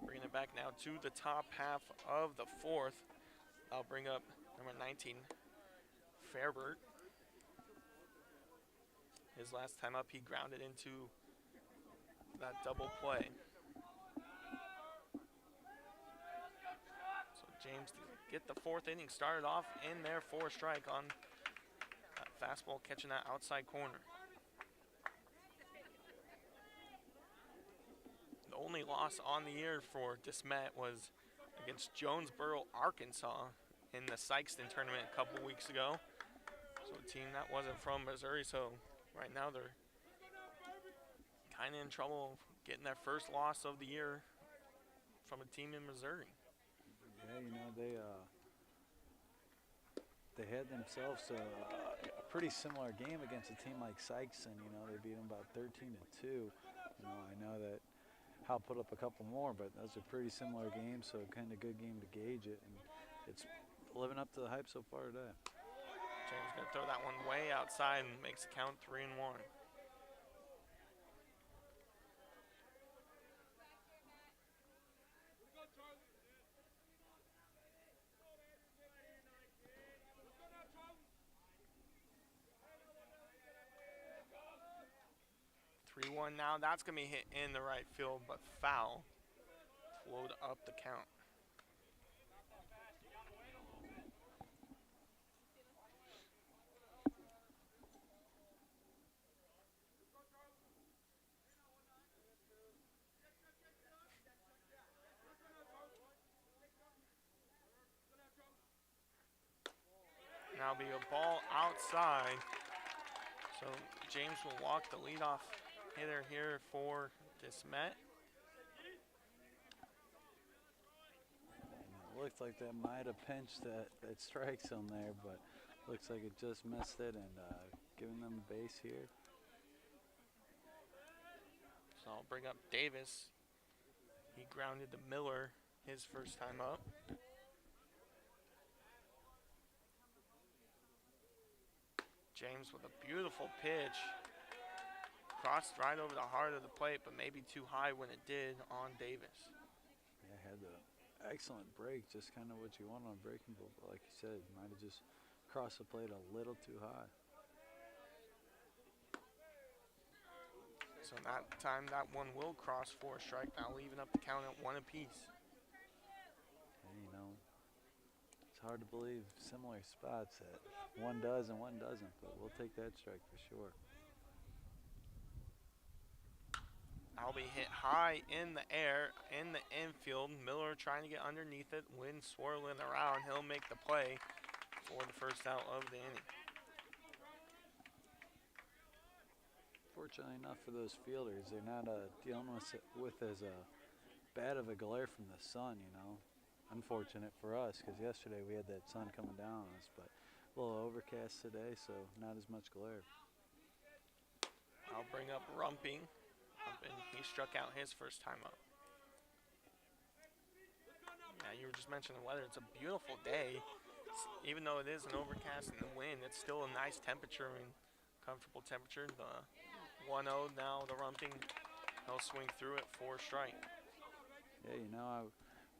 Bringing it back now to the top half of the fourth. I'll bring up number 19, Fairbert. His last time up, he grounded into that double play. So James to get the fourth inning started off in there for a strike on that fastball, catching that outside corner. The only loss on the year for Smet was against Jonesboro, Arkansas in the Sykeston tournament a couple weeks ago. So a team that wasn't from Missouri, so right now they're kind of in trouble getting their first loss of the year from a team in Missouri. Yeah, you know, they had themselves a pretty similar game against a team like Sykeston. You know, they beat them about 13-2. You know, I know that Howell put up a couple more, but those are pretty similar games, so kind of good game to gauge it. And it's living up to the hype so far today. James going to throw that one way outside and makes the count 3-1. Now that's going to be hit in the right field, but foul. Float up the count. Now be a ball outside. So James will walk the leadoff hitter here for Smet. It looked like that might have pinched that strike zone there, but looks like it just missed it and giving them a base here. So I'll bring up Davis. He grounded to Miller his first time up. James with a beautiful pitch. Crossed right over the heart of the plate, but maybe too high when it did on Davis. Yeah, had the excellent break, just kind of what you want on a breaking ball. But like you said, might have just crossed the plate a little too high. So that time, that one will cross for a strike, now leaving up the count at 1 apiece. And, you know, it's hard to believe similar spots that one does and one doesn't, but we'll take that strike for sure. I'll be hit high in the air, in the infield. Miller trying to get underneath it, wind swirling around. He'll make the play for the first out of the inning. Fortunately enough for those fielders, they're not dealing with as bad of a glare from the sun, you know. Unfortunate for us, because yesterday we had that sun coming down on us, but a little overcast today, so not as much glare. I'll bring up Rumping. He struck out his first time up. Yeah, you were just mentioning the weather. It's a beautiful day. Even though it is an overcast and the wind, it's still a nice temperature and comfortable temperature. The 1-0 now, the Rumping, he'll swing through it for a strike. Yeah, you know, I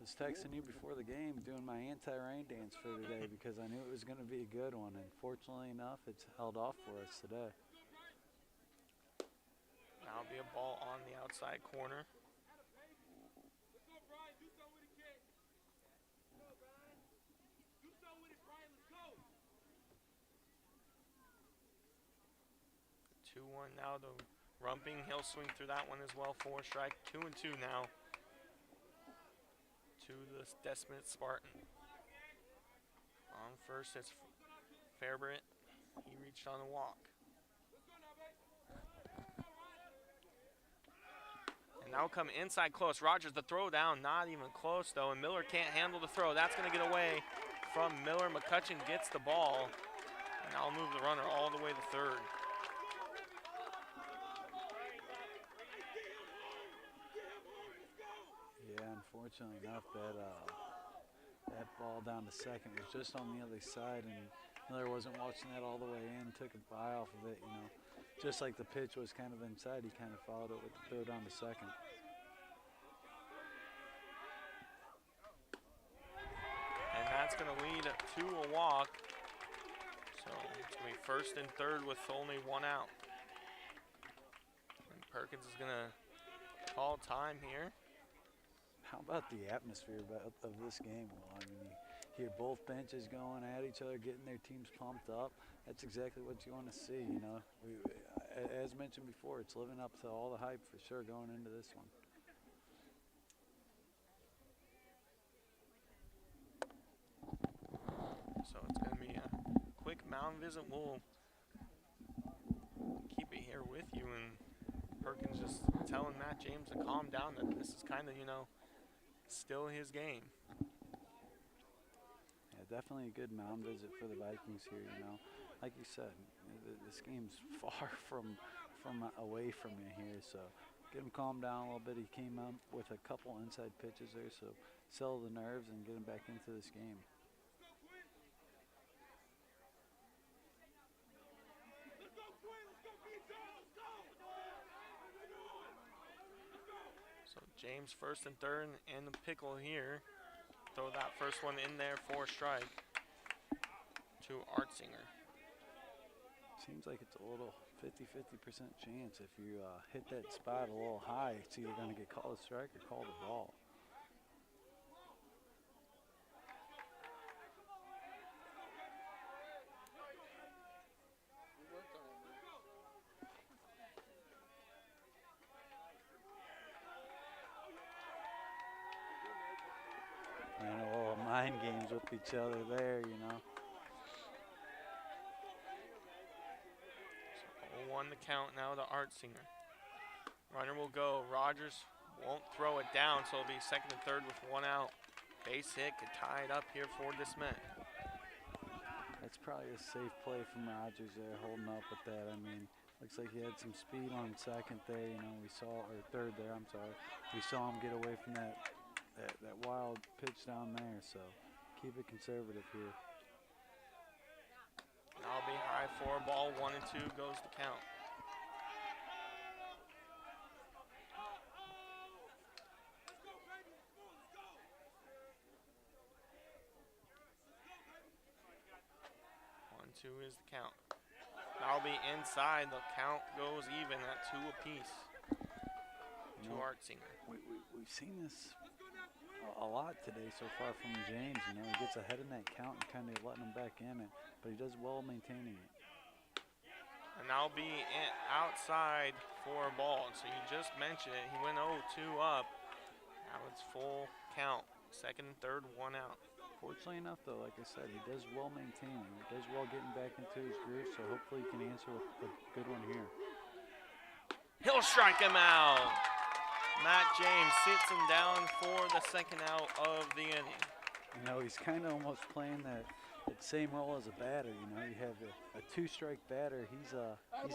was texting you before the game doing my anti-rain dance for today because I knew it was going to be a good one, and fortunately enough, it's held off for us today. That'll be a ball on the outside corner. Two 2-1 now to Rumping. He'll swing through that one as well for a strike. 2-2 now to the Smet Spartan. On first, it's Fairbritt. He reached on a walk. And now come inside close. Rogers, the throw down, not even close though, and Miller can't handle the throw. That's going to get away from Miller. McCutcheon gets the ball, and I'll move the runner all the way to third. Yeah, unfortunately enough, that ball down to second was just on the other side, and Miller wasn't watching that all the way in, took an eye off of it, you know. Just like the pitch was kind of inside, he kind of followed it with the throw down to second. And that's going to lead to a walk. So it's going to be first and third with only one out. And Perkins is going to call time here. How about the atmosphere of this game? Well, I mean, you hear both benches going at each other, getting their teams pumped up. That's exactly what you want to see, you know. As mentioned before, it's living up to all the hype for sure going into this one. So it's going to be a quick mound visit. We'll keep it here with you, and Perkins just telling Matt James to calm down, that this is kind of, you know, still his game. Yeah, definitely a good mound visit for the Vikings here, you know. Like you said, this game's far from away from you here, so get him calmed down a little bit. He came up with a couple inside pitches there, so settle the nerves and get him back into this game. So James first and third and the pickle here. Throw that first one in there for a strike to Artsinger. Seems like it's a little 50-50% chance. If you hit that spot a little high, it's either going to get called a strike or called a ball. Playing a little mind games with each other there, you know. the count now to Artsinger. Runner will go. Rogers won't throw it down, so it'll be second and third with one out. Base hit could tie it up here for Smet. That's probably a safe play from Rogers there, holding up with that. I mean, looks like he had some speed on second there. You know, we saw, or third there, I'm sorry. We saw him get away from that wild pitch down there, so keep it conservative here. That'll be high for a ball. 1 and 2 goes the count. Two is the count. That'll be inside. The count goes even at 2 apiece to Artsinger. We've seen this a lot today so far from James. You know, he gets ahead in that count and kind of letting him back in it, but he does well maintaining it. And that'll be outside for a ball. So you just mentioned it. He went 0-2 up. Now it's full count. Second and third, 1 out. Fortunately enough, though, like I said, he does well maintaining. He does well getting back into his groove, so hopefully he can answer with a good one here. He'll strike him out. Matt James sits him down for the second out of the inning. You know, he's kind of almost playing that same role as a batter. You know, you have a two-strike batter. He's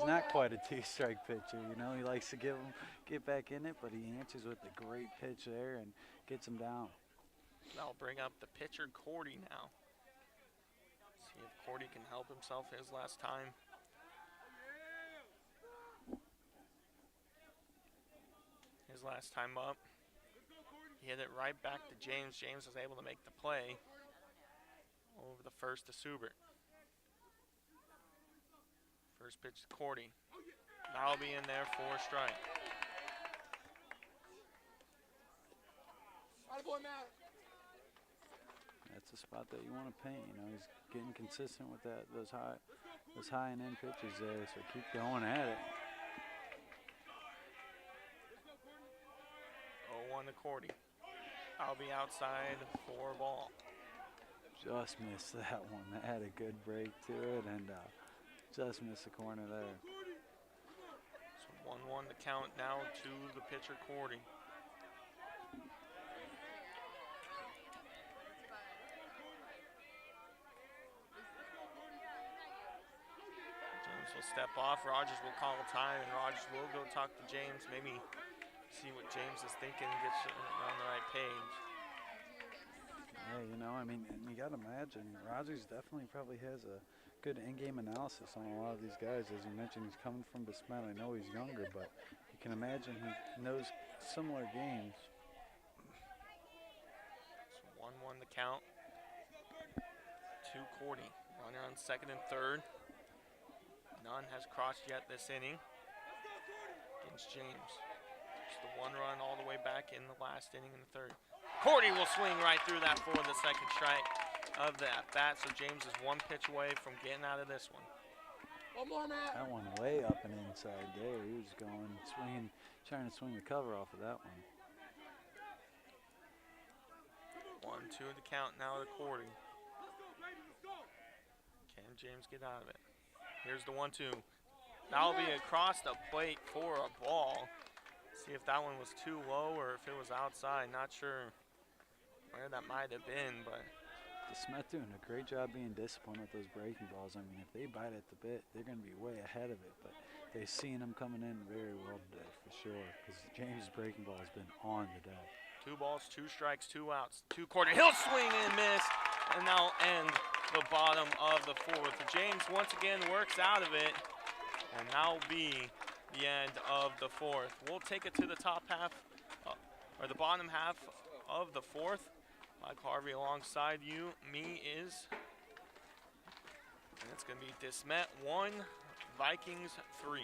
not quite a two-strike pitcher. You know, he likes to get back in it, but he answers with a great pitch there and gets him down. That'll bring up the pitcher, Cordy, now. See if Cordy can help himself his last time. His last time up. He hit it right back to James. James was able to make the play over the first to Suber. First pitch to Cordy. That'll be in there for a strike. Attaboy, Matt. That's the spot that you want to paint. You know, he's getting consistent with those high and in pitches there. So keep going at it. 0-1 to Cordy. I'll be outside for a ball. Just missed that one. That had a good break to it, and just missed the corner there. So 1-1 to count now to the pitcher, Cordy. Will step off. Rogers will call a time, and Rogers will go talk to James. Maybe see what James is thinking, get on the right page. Yeah, you know, I mean, you got to imagine Rogers definitely probably has a good in-game analysis on a lot of these guys. As you mentioned, he's coming from Smet. I know he's younger, but you can imagine he knows similar games. So 1-1 to count to Cordy. Runner on second and third. None has crossed yet this inning against James. Just the 1 run all the way back in the last inning in the third. Cordy will swing right through that for the second strike of the at-bat. So James is 1 pitch away from getting out of this one. One more, Matt. That one way up and inside there. He was going, swinging, trying to swing the cover off of that one. 1-2 the count now to Cordy. Can James get out of it? Here's the 1-2. That'll be across the plate for a ball. See if that one was too low or if it was outside. Not sure where that might have been, but Smet doing a great job being disciplined with those breaking balls. I mean, if they bite at the bit, they're going to be way ahead of it. But they've seen them coming in very well today, for sure. Because James' breaking ball has been on today. 2 balls, 2 strikes, 2 outs. 2 quarter. He'll swing and miss, and that'll end the bottom of the 4th. James once again works out of it, and that'll be the end of the 4th. We'll take it to the top half, or the bottom half of the 4th. Mike Harvey alongside me is, and it's going to be Smet 1, Vikings 3.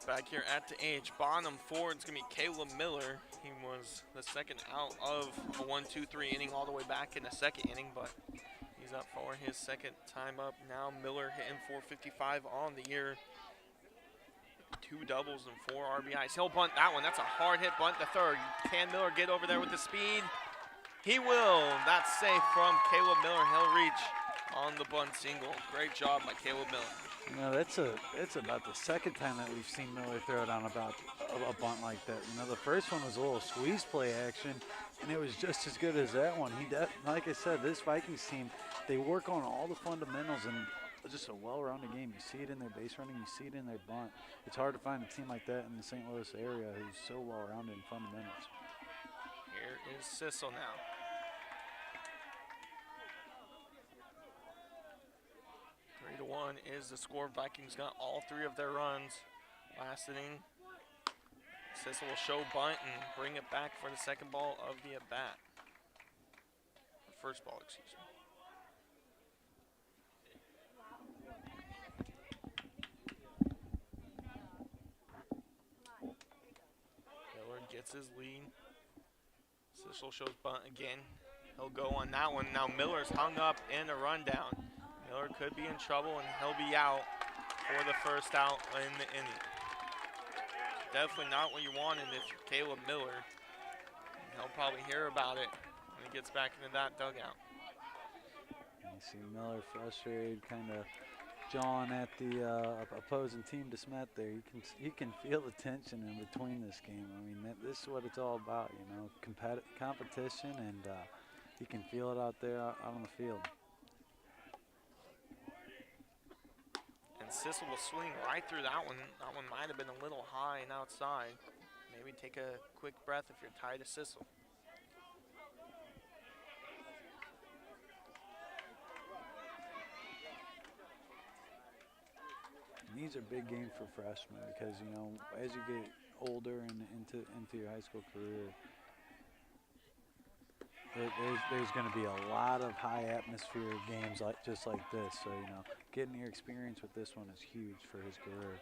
Back here at the H, bottom four, it's going to be Caleb Miller. He was the second out of a 1-2-3 inning all the way back in the second inning, but he's up for his second time up now. Miller hitting .455 on the year. 2 doubles and 4 RBIs. He'll bunt that one. That's a hard hit bunt to third. Can Miller get over there with the speed? He will. That's safe from Caleb Miller. He'll reach on the bunt single. Great job by Caleb Miller. You know, that's about the second time that we've seen Miller throw down about a bunt like that. You know, the first one was a little squeeze play action, and it was just as good as that one. Like I said, this Vikings team, they work on all the fundamentals and just a well-rounded game. You see it in their base running, you see it in their bunt. It's hard to find a team like that in the St. Louis area who's so well-rounded in fundamentals. Here is Sissel now. To 1 is the score. Vikings got all 3 of their runs last inning. Sissel will show bunt and bring it back for the second ball of the at-bat. First ball, excuse me. Miller gets his lead. Sissel shows bunt again. He'll go on that one. Now Miller's hung up in a rundown. Miller could be in trouble, and he'll be out for the first out in the inning. Definitely not what you wanted if you're Caleb Miller. And he'll probably hear about it when he gets back into that dugout. You see Miller frustrated, kind of jawing at the opposing team to Smet there. You can feel the tension in between this game. I mean, this is what it's all about, you know, competition, and you can feel it out there out on the field. And Sissel will swing right through that one. That one might have been a little high and outside. Maybe take a quick breath if you're tied to Sissel. These are big games for freshmen because, you know, as you get older and into your high school career, there's going to be a lot of high atmosphere games just like this. So, you know, getting your experience with this one is huge for his career.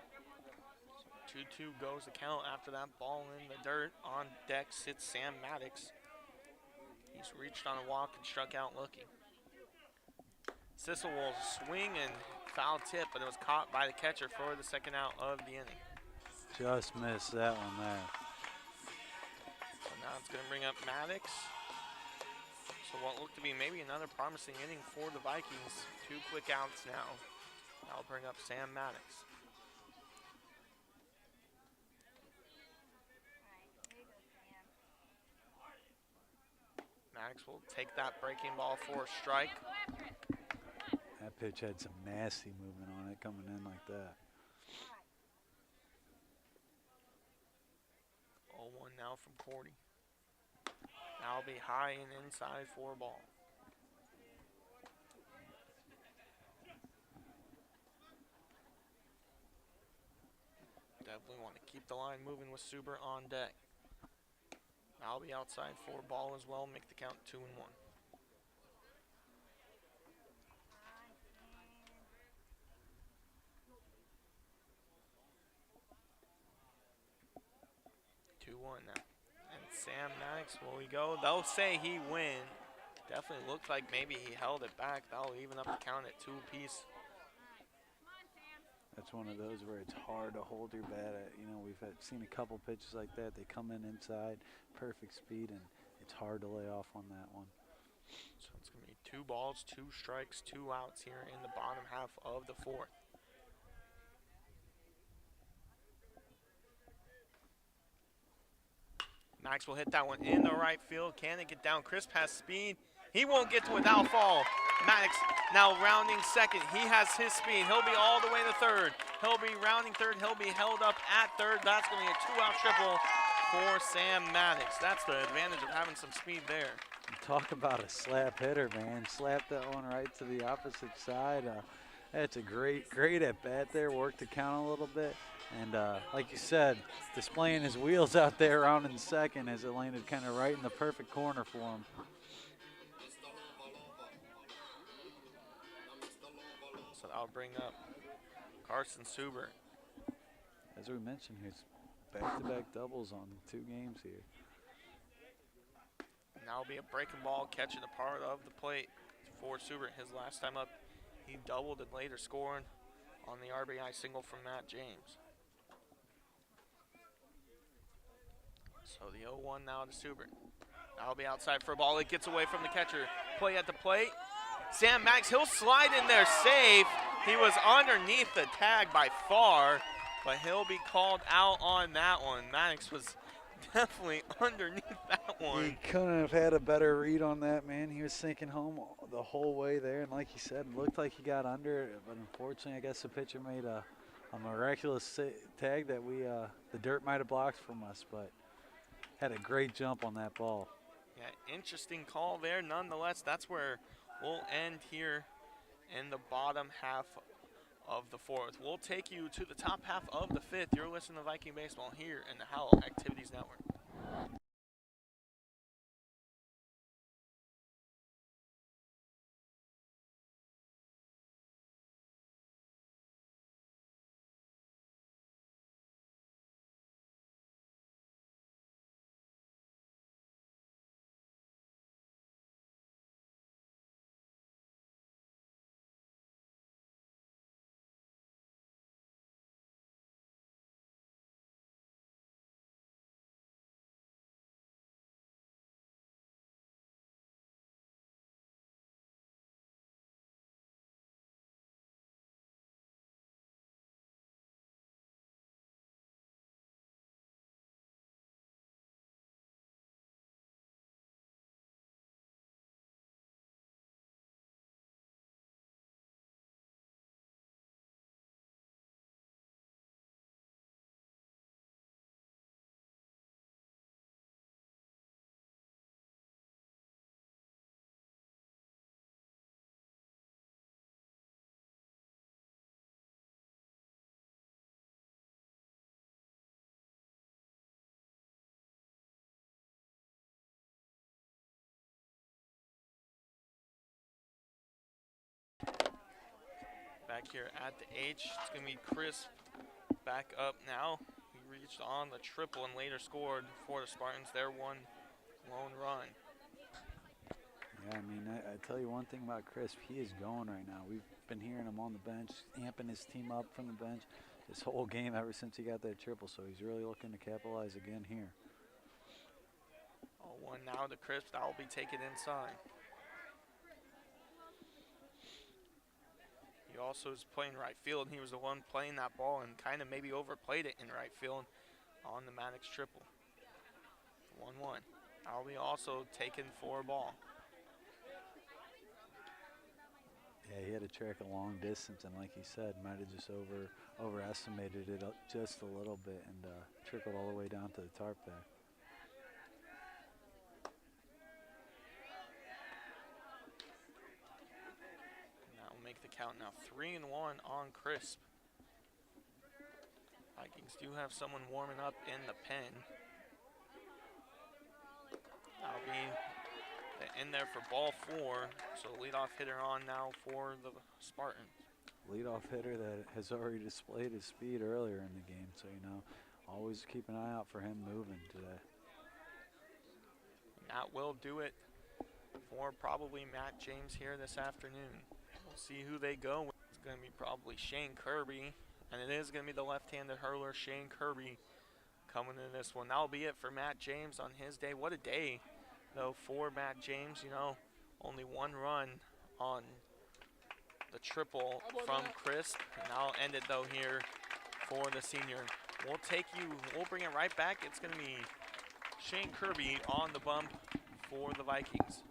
2-2 goes the count after that ball in the dirt. On deck sits Sam Maddox. He's reached on a walk and struck out looking. Sissel will swing and foul tip, but it was caught by the catcher for the second out of the inning. Just missed that one there. So now it's going to bring up Maddox. So what looked to be maybe another promising inning for the Vikings. 2 quick outs now. That'll bring up Sam Maddox. Maddox will take that breaking ball for a strike. That pitch had some nasty movement on it coming in like that. 0-1 now from Cordy. That'll be high and inside for a ball. Definitely want to keep the line moving with Suber on deck. That'll be outside for a ball as well, make the count 2-1. 2-1 now. And Sam Maddox, will he go? They'll say he win. Definitely looked like maybe he held it back. That'll even up the count at 2 apiece. That's one of those where it's hard to hold your bat at. You know, we've seen a couple pitches like that. They come in inside, perfect speed, and it's hard to lay off on that one. So it's going to be 2 balls, 2 strikes, 2 outs here in the bottom half of the 4th. Max will hit that one in the right field. Can it get down? Crisp has speed. He won't get to it. That'll fall. Maddox now rounding second. He has his speed. He'll be all the way to third. He'll be rounding third. He'll be held up at third. That's going to be a 2-out triple for Sam Maddox. That's the advantage of having some speed there. Talk about a slap hitter, man. Slapped that one right to the opposite side. That's a great at-bat there. Worked the count a little bit. And like you said, displaying his wheels out there around in second as it landed kind of right in the perfect corner for him. So I'll bring up Carson Suber. as we mentioned, he's back-to-back doubles on 2 games here. Now will be a breaking ball catching a part of the plate for Suber. His last time up, he doubled and later scored on the RBI single from Matt James. So the 0-1 now to Suber. That'll be outside for a ball. It gets away from the catcher. Play at the plate. Sam Maddox, he'll slide in there safe. He was underneath the tag by far, but he'll be called out on that one. Maddox was definitely underneath that one. He couldn't have had a better read on that, man. He was sinking home the whole way there, and like you said, it looked like he got under it, but unfortunately, I guess the pitcher made a miraculous tag that the dirt might have blocked from us, but had a great jump on that ball. Yeah, interesting call there. Nonetheless, that's where we'll end here in the bottom half of the 4th. We'll take you to the top half of the 5th. You're listening to Viking Baseball here in the Howell Activities Network. Back here at the H, it's going to be Chris back up now. He reached on the triple and later scored for the Spartans their one lone run. Yeah, I mean, I tell you one thing about Chris, he is going right now. We've been hearing him on the bench, amping his team up from the bench this whole game ever since he got that triple, so he's really looking to capitalize again here. 0-1 now to Chris. That will be taken inside. He also is playing right field, and he was the one playing that ball and kind of maybe overplayed it in right field on the Maddox triple. 1-1. That'll be also taken for a ball. Yeah, he had to track a long distance, and like he said, might have just overestimated it just a little bit and trickled all the way down to the tarp there. Make the count now 3-1 on Crisp. Vikings do have someone warming up in the pen. That'll be in there for ball 4. So leadoff hitter on now for the Spartans. Leadoff hitter that has already displayed his speed earlier in the game, so you know, always keep an eye out for him moving today. That will do it for probably Matt James here this afternoon. We'll see who they go with. It's going to be probably Shane Kirby, and it is going to be the left-handed hurler, Shane Kirby, coming in this one. That'll be it for Matt James on his day. What a day, though, for Matt James. You know, only 1 run on the triple from Chris. And that'll end it, though, here for the senior. We'll bring it right back. It's going to be Shane Kirby on the bump for the Vikings.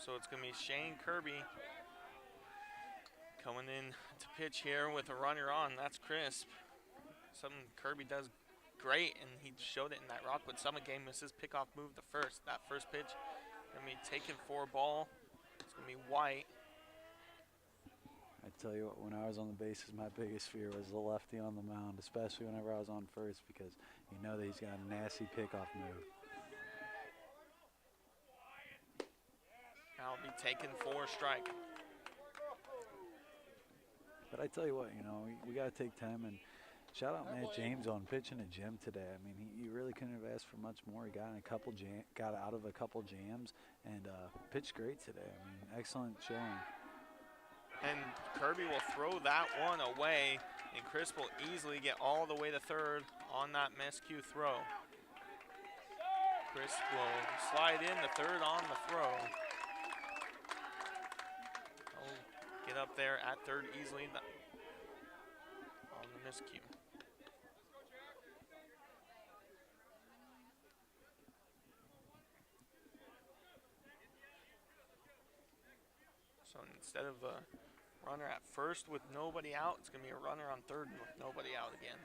So it's going to be Shane Kirby coming in to pitch here with a runner on. That's crisp. Something Kirby does great, and he showed it in that Rockwood Summit game. This is pickoff move that first pitch. Going to be taken for a ball. It's going to be White. I tell you what, when I was on the bases, my biggest fear was the lefty on the mound, especially whenever I was on first, because you know that he's got a nasty pickoff move. Now it'll be taken for a strike. But I tell you what, you know, we got to take time and shout out Matt James on pitching a gym today. I mean, he really couldn't have asked for much more. He got out of a couple jams and pitched great today. I mean, excellent showing. And Kirby will throw that one away, and Chris will easily get all the way to third on that miscue throw. Chris will slide in to third on the throw. He'll get up there at third easily on the miscue. So instead of a runner at first with nobody out, it's going to be a runner on third with nobody out again.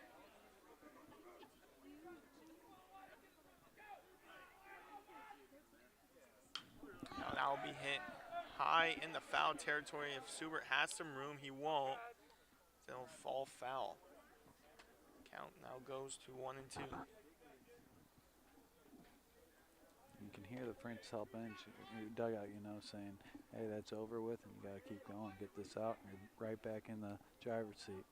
Now that will be hit high in the foul territory. If Suber has some room, he won't. They'll fall foul. Count now goes to 1-2. You can hear the French Hall bench, your dugout, you know, saying, hey, that's over with, and you got to keep going, get this out, and you're right back in the driver's seat.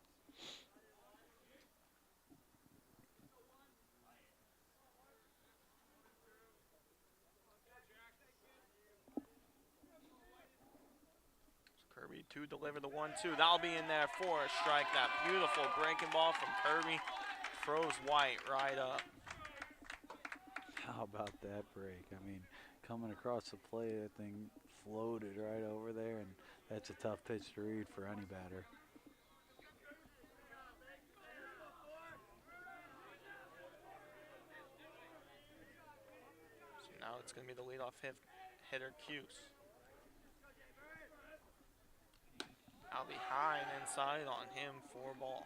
So Kirby to deliver the 1-2. That'll be in there for a strike. That beautiful breaking ball from Kirby throws White right up. How about that break? I mean, coming across the plate, that thing floated right over there, and that's a tough pitch to read for any batter. So now it's going to be the leadoff hitter, Cuse. I'll be high and inside on him for a ball.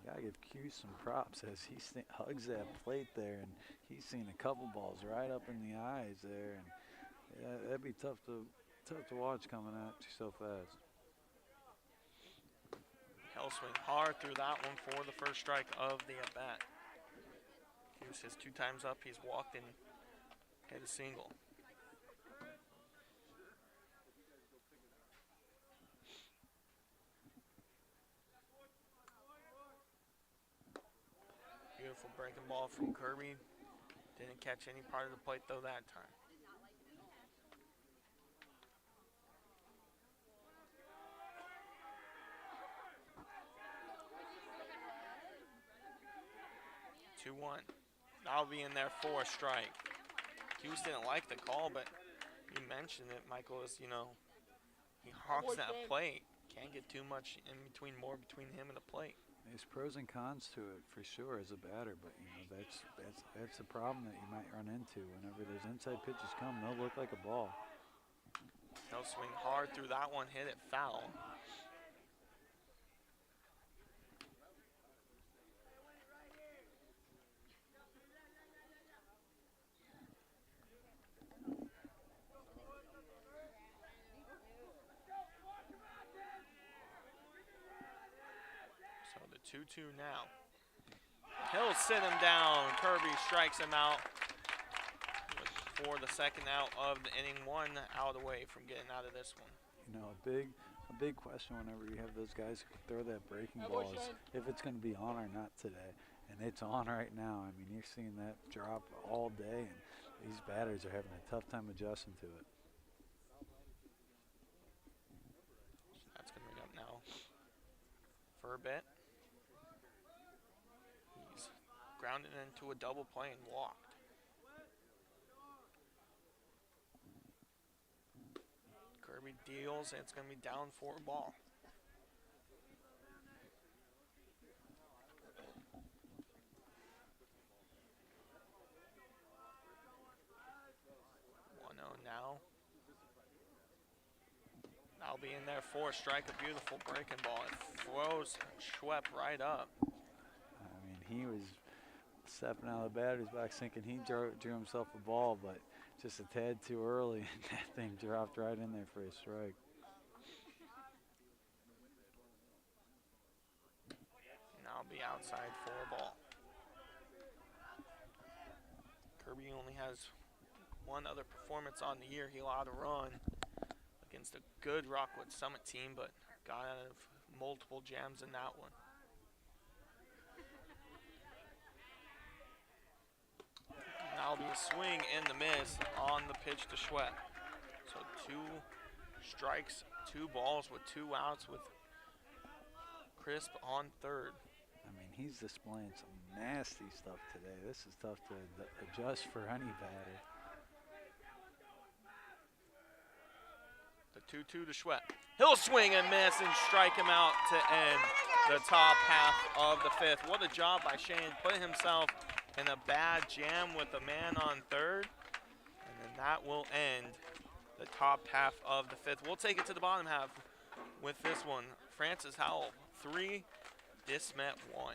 You gotta give Q some props as he hugs that plate there, and he's seen a couple balls right up in the eyes there, and yeah, that'd be tough to watch coming at you so fast. He'll swing hard through that one for the first strike of the at-bat. Hughes his 2 times up. He's walked and hit a single. Beautiful breaking ball from Kirby. Didn't catch any part of the plate though that time. Two-1. That'll be in there for a strike. Hughes didn't like the call, but you mentioned it, Michael, is, you know, he hawks that plate. Can't get too much in between, more between him and the plate. There's pros and cons to it for sure as a batter, but you know that's a problem that you might run into whenever those inside pitches come. They'll look like a ball. He'll swing hard through that one, hit it foul. So the 2-2 now. He'll sit him down. Kirby strikes him out for the second out of the inning. 1 out away from getting out of this one. You know, a big question whenever you have those guys who throw that breaking ball is if it's going to be on or not today. And it's on right now. I mean, you're seeing that drop all day, and these batters are having a tough time adjusting to it. So that's going to bring up now for a bit. He's grounded into a double play and walked. Kirby deals, and it's going to be down for a ball. be in there for a strike, a beautiful breaking ball. It throws Schwepp right up. I mean, he was stepping out of the batter's box thinking he drew himself a ball, but just a tad too early, and that thing dropped right in there for a strike. Now be outside for a ball. Kirby only has one other performance on the year. He allowed a run against a good Rockwood Summit team, but got out of multiple jams in that one. That'll be a swing and the miss on the pitch to Schwepp. So 2 strikes, 2 balls with 2 outs with Crisp on third. I mean, he's displaying some nasty stuff today. This is tough to adjust for any batter. The 2-2 to Schwepp. He'll swing and miss and strike him out to end the top half of the 5th. What a job by Shane. Put himself in a bad jam with a man on third. And then that will end the top half of the 5th. We'll take it to the bottom half with this one. Francis Howell, 3, Smet 1.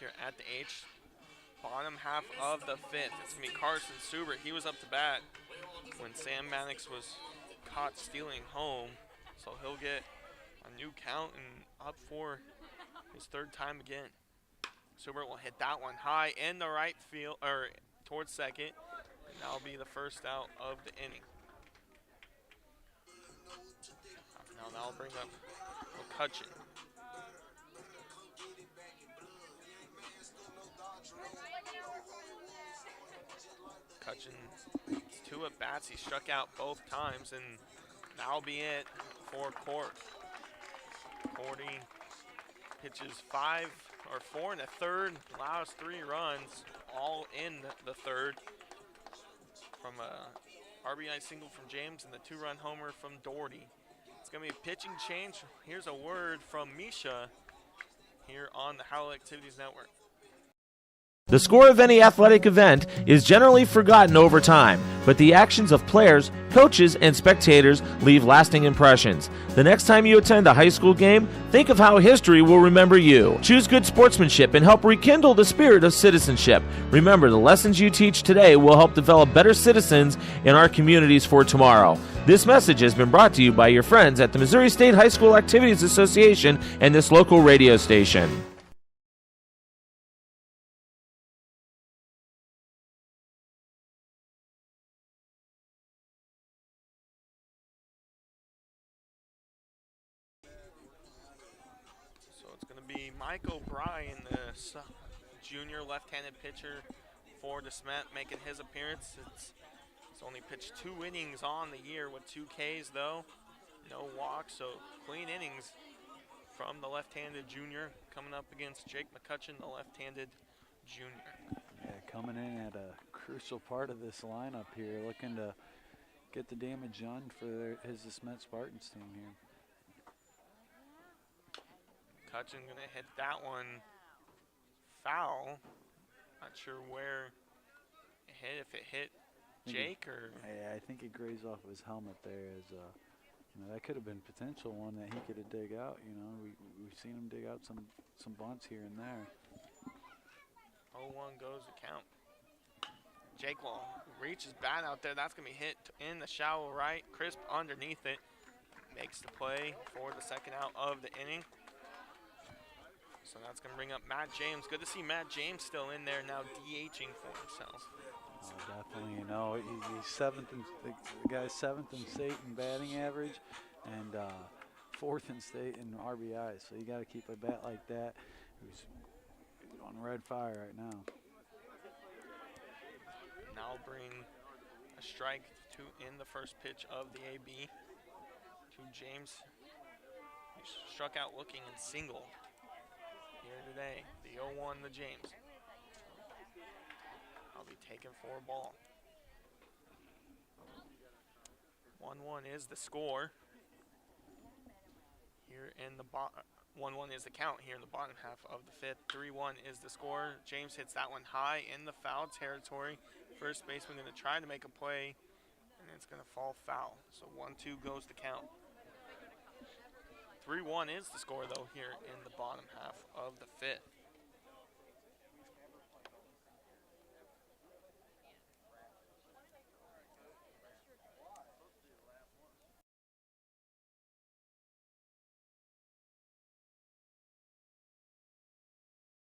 Here at the H, bottom half of the 5th. It's going to be Carson Suber. He was up to bat when Sam Mannix was caught stealing home. So he'll get a new count and up for his 3rd time again. Suber will hit that one high in the right field, or towards second. And that'll be the first out of the inning. Now that'll bring up McCutcheon. McCutcheon, 2 at bats. He struck out both times, and that'll be it for Court. Cordy pitches 4 and a third, allows 3 runs, all in the 3rd from a RBI single from James and the 2-run homer from Doherty. It's going to be a pitching change. Here's a word from Misha here on the Howell Activities Network. The score of any athletic event is generally forgotten over time, but the actions of players, coaches, and spectators leave lasting impressions. The next time you attend a high school game, think of how history will remember you. Choose good sportsmanship and help rekindle the spirit of citizenship. Remember, the lessons you teach today will help develop better citizens in our communities for tomorrow. This message has been brought to you by your friends at the Missouri State High School Activities Association and this local radio station. Michael Bryan, the junior left-handed pitcher for the Smet, making his appearance. He's only pitched 2 innings on the year with 2 Ks, though. No walks, so clean innings from the left-handed junior coming up against Jake McCutcheon, the left-handed junior. Yeah, coming in at a crucial part of this lineup here, looking to get the damage done for his Smet Spartans team here. McCutcheon going to hit that one foul. Not sure where it hit, if it hit Jake or... Yeah, I think it grazed off of his helmet there as You know, that could have been potential one that he could have dig out. You know, we've seen him dig out some bunts here and there. 0-1 goes the count. Jake will reach his bat out there. That's going to be hit in the shallow right. Crisp underneath it. Makes the play for the second out of the inning. So that's going to bring up Matt James. Good to see Matt James still in there now, DHing for himself. Oh, definitely, you know, he's seventh in the guy's 7th in state in batting average, and 4th in state in RBI. So you got to keep a bat like that. He's on red fire right now. Now bring a strike in the first pitch of the AB to James. He struck out looking in single here today. The 0-1 to James. I'll be taken for a ball. 1-1 is the score. Here in the 1-1 is the count here in the bottom half of the 5th. 3-1 is the score. James hits that one high in the foul territory. First baseman going to try to make a play, and it's going to fall foul. So 1-2 goes the count. 3-1 is the score, though, here in the bottom half of the 5th.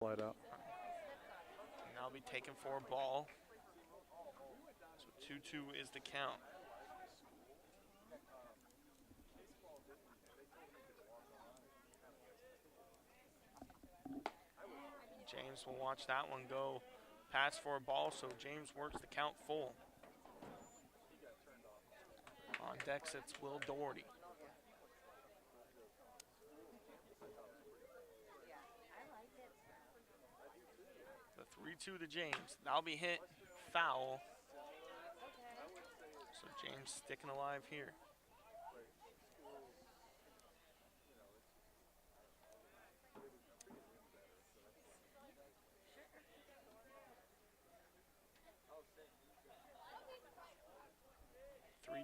Light up. And I'll be taken for a ball. So 2-2 is the count. James will watch that one go pass for a ball, so James works the count full. On deck sits Will Doherty. The 3-2 to James. That'll be hit foul. So James sticking alive here.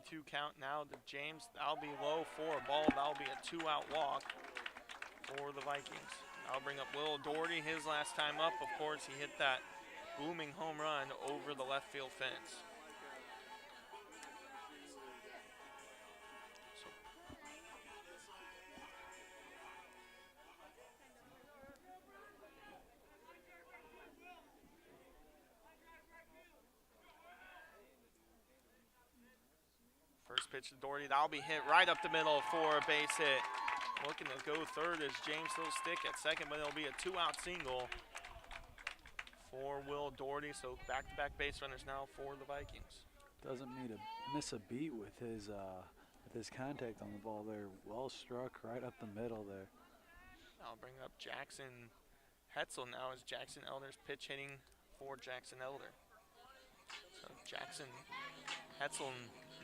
Two count now to James. That'll be low for a ball. That'll be a 2-out walk for the Vikings. I'll bring up Will Doherty. His last time up, of course, he hit that booming home run over the left field fence. First pitch to Doherty, that'll be hit right up the middle for a base hit. Looking to go third as James will stick at second, but it'll be a 2-out single for Will Doherty. So back-to-back base runners now for the Vikings. Doesn't miss a beat with his contact on the ball there. Well struck right up the middle there. I'll bring up Jackson Hetzel now as Jackson Elder's pitch hitting for Jackson Elder. So Jackson Hetzel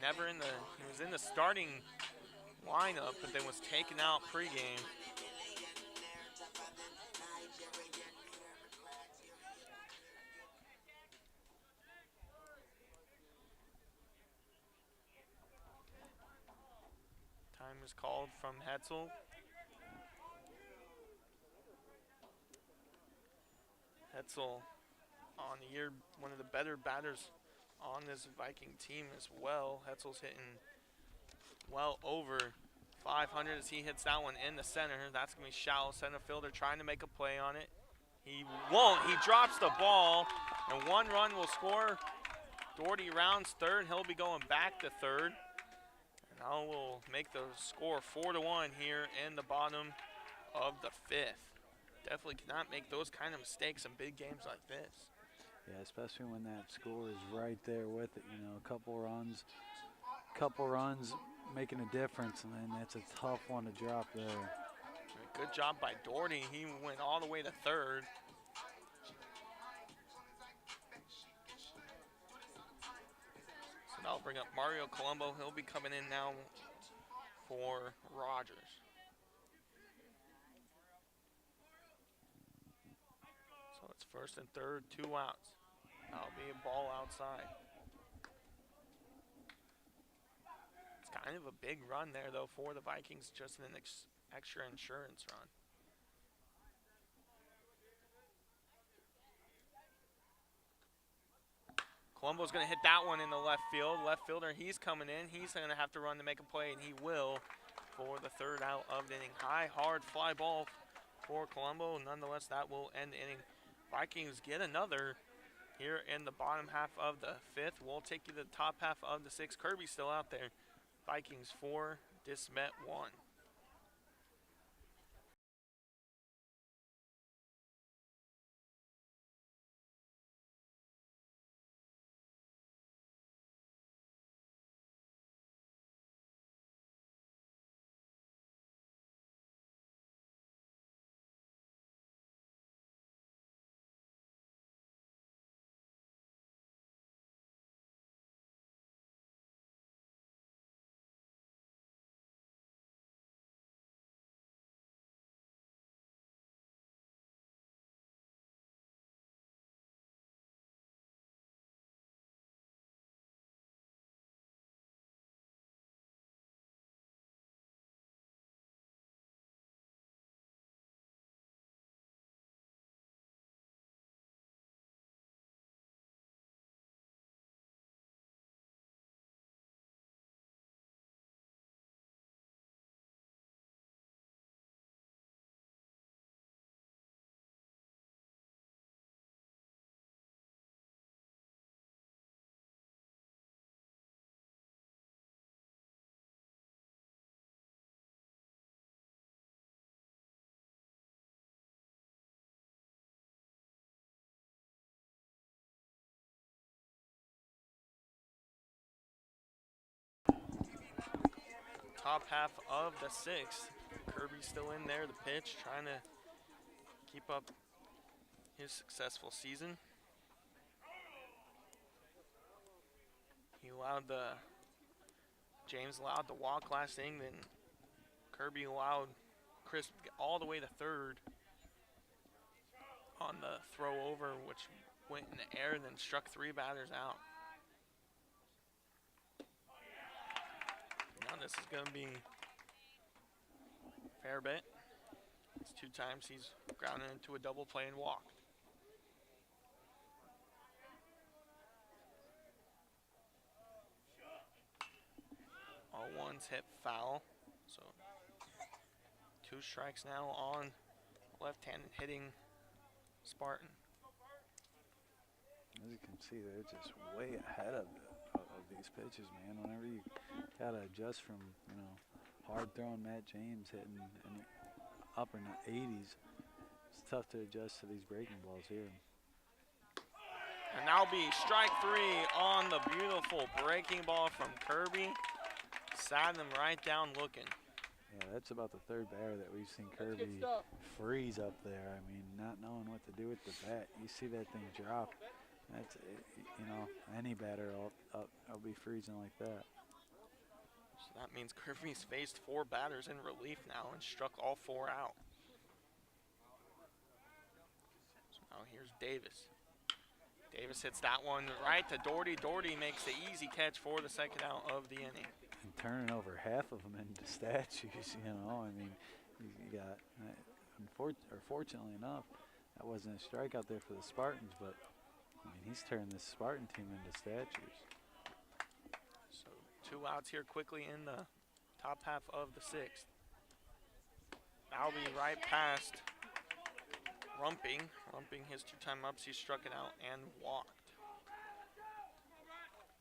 he was in the starting lineup, but then was taken out pregame. Time is called from Hetzel. Hetzel on the year, one of the better batters on this Viking team as well. Hetzel's hitting well over 500 as he hits that one in the center. That's going to be shallow. Center fielder trying to make a play on it. He won't. He drops the ball, and 1 run will score. Doherty rounds third. He'll be going back to third. And now we'll make the score 4-1 here in the bottom of the 5th. Definitely cannot make those kind of mistakes in big games like this. Yeah, especially when that score is right there with it. You know, a couple runs making a difference, and then that's a tough one to drop there. Good job by Doherty. He went all the way to third. So that'll bring up Mario Colombo. He'll be coming in now for Rogers. So it's first and third, 2 outs. That'll be a ball outside. It's Kind of a big run there, though, for the Vikings, just an extra insurance run. Colombo's going to hit that one in the left field. Left fielder, he's coming in. He's going to have to run to make a play, and he will for the third out of the inning. High, hard fly ball for Colombo. Nonetheless, that will end the inning. Vikings get another here in the bottom half of the fifth. We'll take you to the top half of the sixth. Kirby's still out there. Vikings 4, Smet 1. Top half of the sixth. Kirby's still in there, the pitch, trying to keep up his successful season. James allowed the walk last inning, then Kirby allowed Chris all the way to third on the throw over, which went in the air, then struck 3 batters out. Now this is going to be a fair bit. It's 2 times he's grounded into a double play and walked. All ones hit foul, so 2 strikes now on left-handed hitting Spartan. As you can see, they're just way ahead of these pitches, man. Whenever you gotta adjust from, hard throwing Matt James hitting in the upper 80s, it's tough to adjust to these breaking balls here. And that'll be strike 3 on the beautiful breaking ball from Kirby. Sat them right down looking. Yeah, that's about the 3rd batter that we've seen Kirby freeze up there. I mean, not knowing what to do with the bat. You see that thing drop. That's, any batter will be freezing like that. So that means Kirby's faced 4 batters in relief now and struck all 4 out. So now here's Davis. Davis hits that one right to Doherty. Doherty makes the easy catch for the 2nd out of the inning. And turning over half of them into statues, I mean, you got, fortunately enough, that wasn't a strikeout there for the Spartans, but I mean, he's turned this Spartan team into statues. So 2 outs here quickly in the top half of the 6th. That'll be right past Rumping. Rumping his 2-time ups. He struck it out and walked.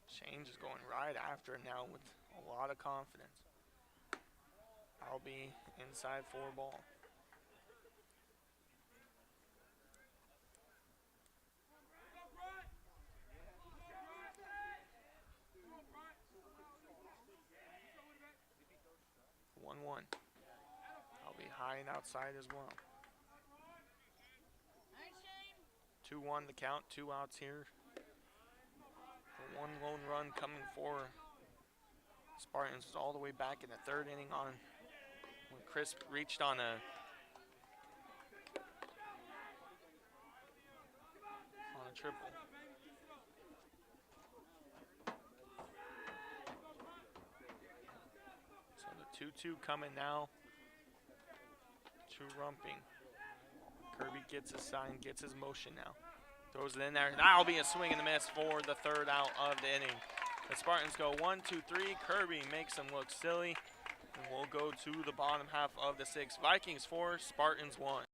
Change is going right after now with a lot of confidence. That'll be inside for ball. I'll be high and outside as well. 2-1 the count, 2 outs here. The 1 lone run coming for Spartans was all the way back in the 3rd inning on when Chris reached on a triple. 2-2 coming now to Rumping. Kirby gets his sign, gets his motion now. Throws it in there. That'll be a swing and a miss for the third out of the inning. The Spartans go 1-2-3. Kirby makes them look silly. And we'll go to the bottom half of the sixth. Vikings 4, Spartans 1.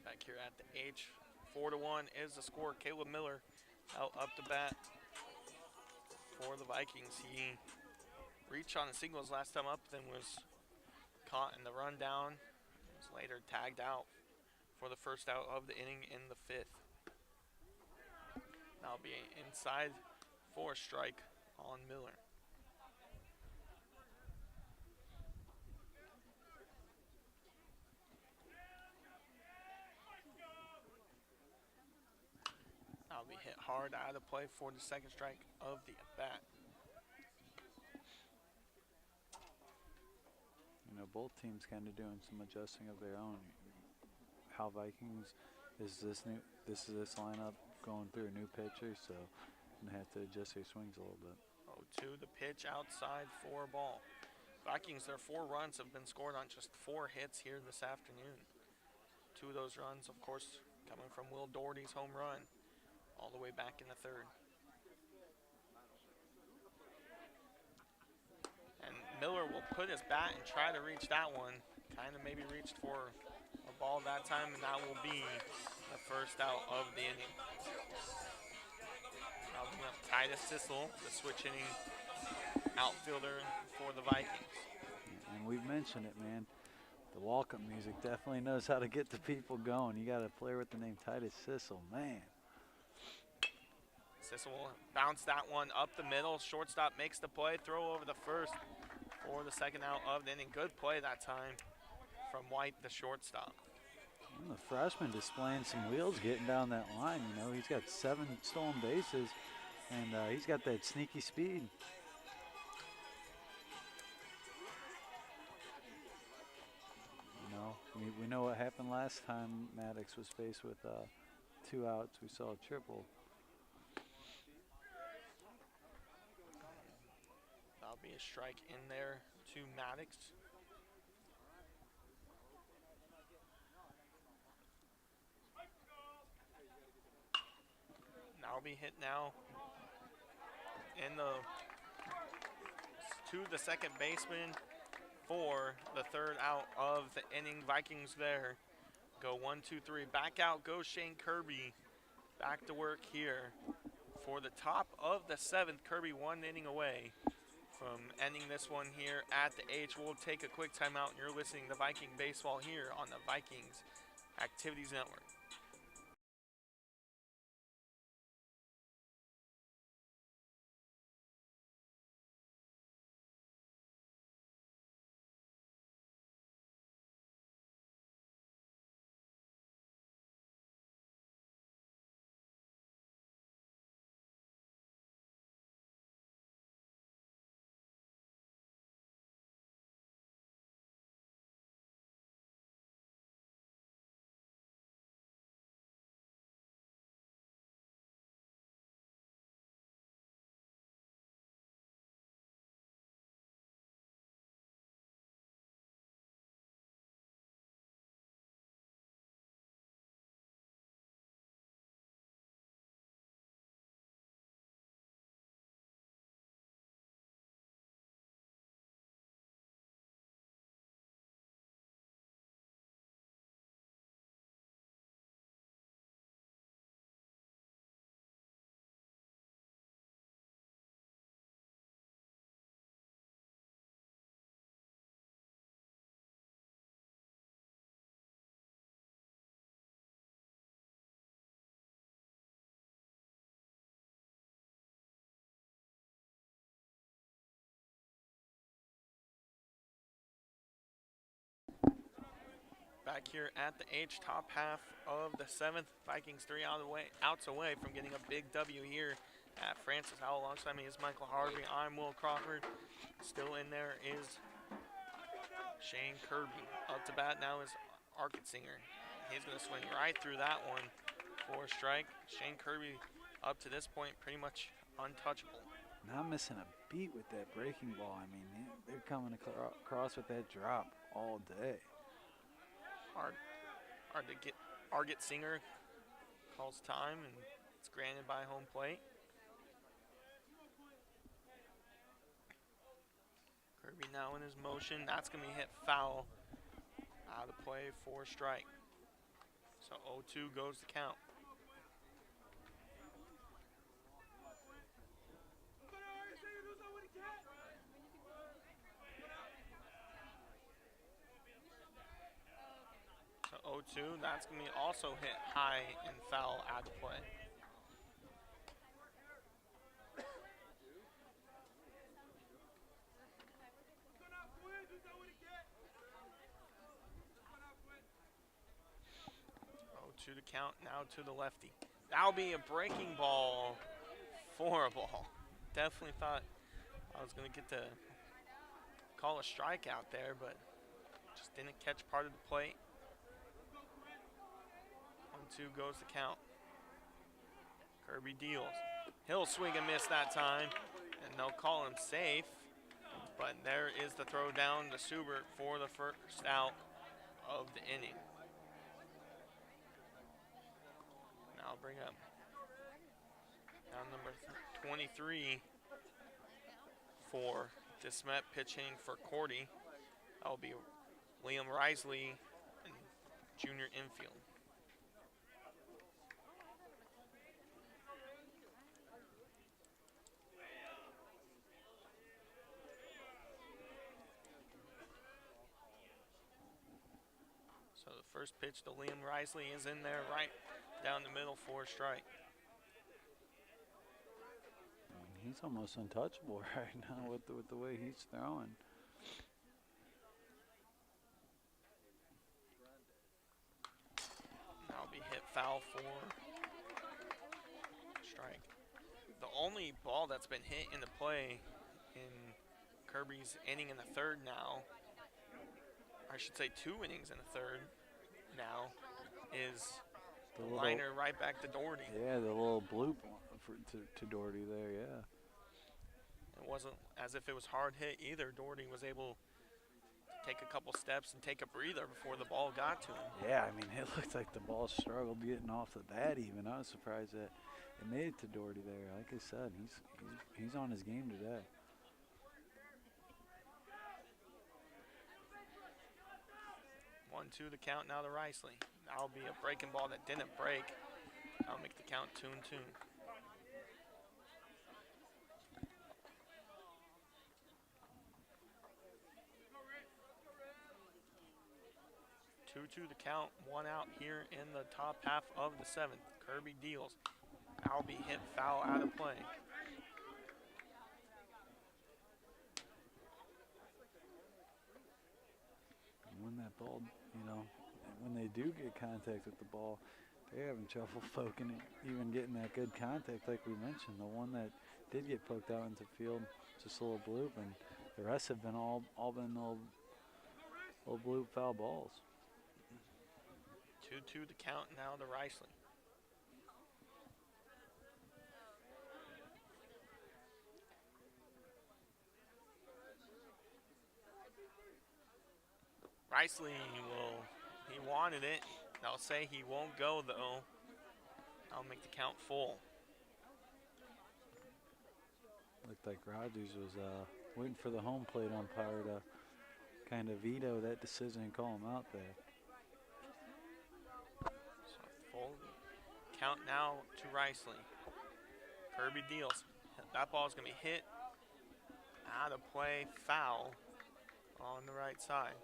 Back here at the H, 4-1 is the score. Caleb Miller out up to bat for the Vikings. He reached on the singles last time up, then was caught in the rundown. Was later tagged out for the first out of the inning in the fifth. That'll be inside for a strike on Miller. That'll be hit hard out of play for the second strike of the at-bat. You know, both teams kind of doing some adjusting of their own. How Vikings is this lineup going through a new pitcher, so gonna have to adjust their swings a little bit. 0-2, the pitch outside for a ball. Vikings, their 4 runs have been scored on just 4 hits here this afternoon. 2 of those runs, of course, coming from Will Doherty's home run all the way back in the third. And Miller will put his bat and try to reach that one. Kind of maybe reached for a ball that time, and that will be the first out of the inning. Now Titus Sissel, the switch inning outfielder for the Vikings. And we've mentioned it, man. The walk-up music definitely knows how to get the people going. You got a player with the name Titus Sissel, man. Sissel will bounce that one up the middle. Shortstop makes the play. Throw over the first for the second out of the inning. Good play that time from White, the shortstop. And the freshman displaying some wheels getting down that line. You know, he's got 7 stolen bases, and he's got that sneaky speed. You know, we know what happened last time Maddox was faced with 2 outs. We saw a triple. That'll be a strike in there to Maddox. That'll be hit now to the second baseman for the third out of the inning. Vikings there go 1-2-3. Back out goes Shane Kirby. Back to work here for the top of the 7th. Kirby 1 inning away from ending this one here at the H. We'll take a quick timeout, and you're listening to Viking Baseball here on the Vikings Activities Network. Back here at the H, top half of the 7th. Vikings 3 outs away from getting a big W here at Francis Howell. Alongside me is Michael Harvey. I'm Will Crawford. Still in there is Shane Kirby. Up to bat now is Arkensinger. He's going to swing right through that one for a strike. Shane Kirby, up to this point, pretty much untouchable. Not missing a beat with that breaking ball. I mean, they're coming across with that drop all day. Hard to get. Arkensinger calls time, and it's granted by home plate. Kirby now in his motion. That's going to be hit foul. Out of play for a strike. So 0-2 goes the count. So 0-2, that's going to be also hit high and foul out of play. To the count now to the lefty. That'll be a breaking ball for a ball. Definitely thought I was going to get to call a strikeout there, but just didn't catch part of the plate. 1-2 goes the count. Kirby deals. He'll swing and miss that time, and they'll call him safe. But there is the throw down to Suber for the first out of the inning. I'll bring up down number 23 for Smet, pitching for Cordy. That'll be Liam Risley in junior infield. So the first pitch to Liam Risley is in there right down the middle for a strike. I mean, he's almost untouchable right now with the way he's throwing. That'll be hit foul for strike. The only ball that's been hit in the play in Kirby's inning in the third now, I should say 2 innings in the third now, is the liner right back to Doherty. Yeah, the little bloop to Doherty there, yeah. It wasn't as if it was hard hit either. Doherty was able to take a couple steps and take a breather before the ball got to him. Yeah, I mean, it looked like the ball struggled getting off the bat even. I was surprised that it made it to Doherty there. Like I said, he's on his game today. One-two the count now to Risley. That'll be a breaking ball that didn't break. That'll make the count 2-2. Two the count, 1 out here in the top half of the 7th. Kirby deals. That'll be hit foul out of play. When that ball, when they do get contact with the ball, they're having trouble poking it, even getting that good contact like we mentioned. The one that did get poked out into the field, just a little bloop, and the rest have been all been little bloop foul balls. 2-2 the count now to Risley. Risley he wanted it. They'll say he won't go though. I'll make the count full. Looked like Rogers was waiting for the home plate umpire to kind of veto that decision and call him out there. So full count now to Risley. Kirby deals. That ball's going to be hit out of play, foul on the right side.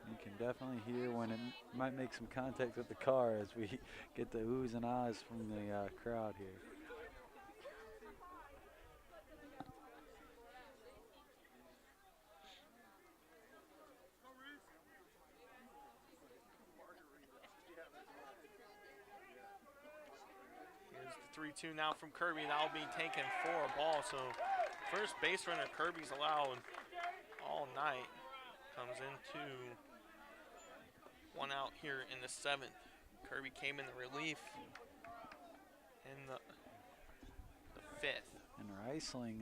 You can definitely hear when it might make some contact with the car as we get the oohs and ahs from the crowd here. 3-2 now from Kirby. That'll be taken for a ball. So first base runner Kirby's allowed all night comes into 1 out here in the 7th. Kirby came in the relief in the 5th. And Reisling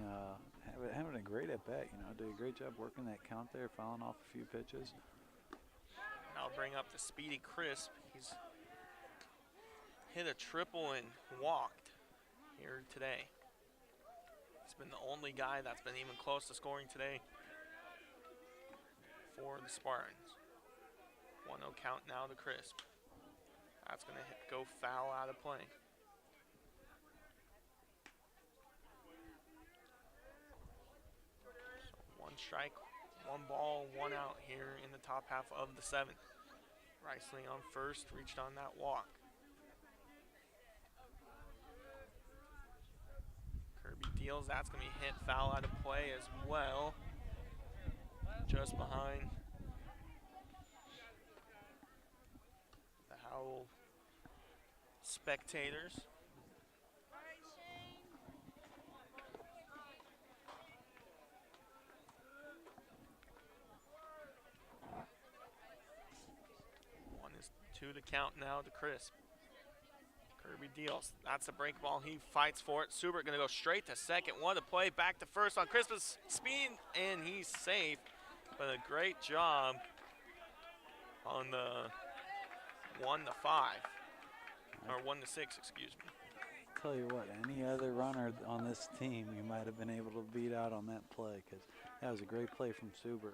having a great at-bat, did a great job working that count there, fouling off a few pitches. I'll bring up the speedy Crisp. He's hit a triple and walked here today. He's been the only guy that's been even close to scoring today for the Spartans. 1-0 count now to Crisp. That's going to go foul out of play. So 1 strike, 1 ball, 1 out here in the top half of the 7th. Reisling on first, reached on that walk. Kirby deals, that's going to be hit foul out of play as well. Just behind the Howell spectators. One is 2 to count now to Crisp. Kirby deals. That's a break ball. He fights for it. Suber going to go straight to second. 1 to play. Back to first on Crisp's speed, and he's safe. But a great job on the 1 to 5, or 1 to 6, excuse me. Tell you what, any other runner on this team, you might have been able to beat out on that play, because that was a great play from Suber.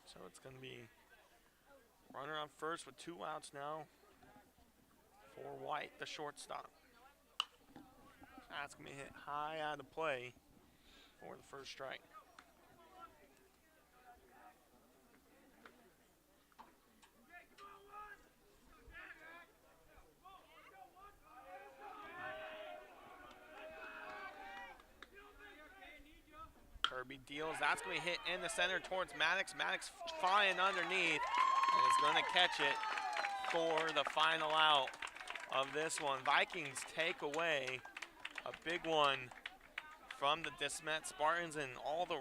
So it's going to be runner on first with 2 outs now for White, the shortstop. That's going to be hit high out of play for the first strike. Kirby deals. That's going to be hit in the center towards Maddox. Maddox flying underneath and is going to catch it for the final out of this one. Vikings take away a big one from the Smet Spartans, and all the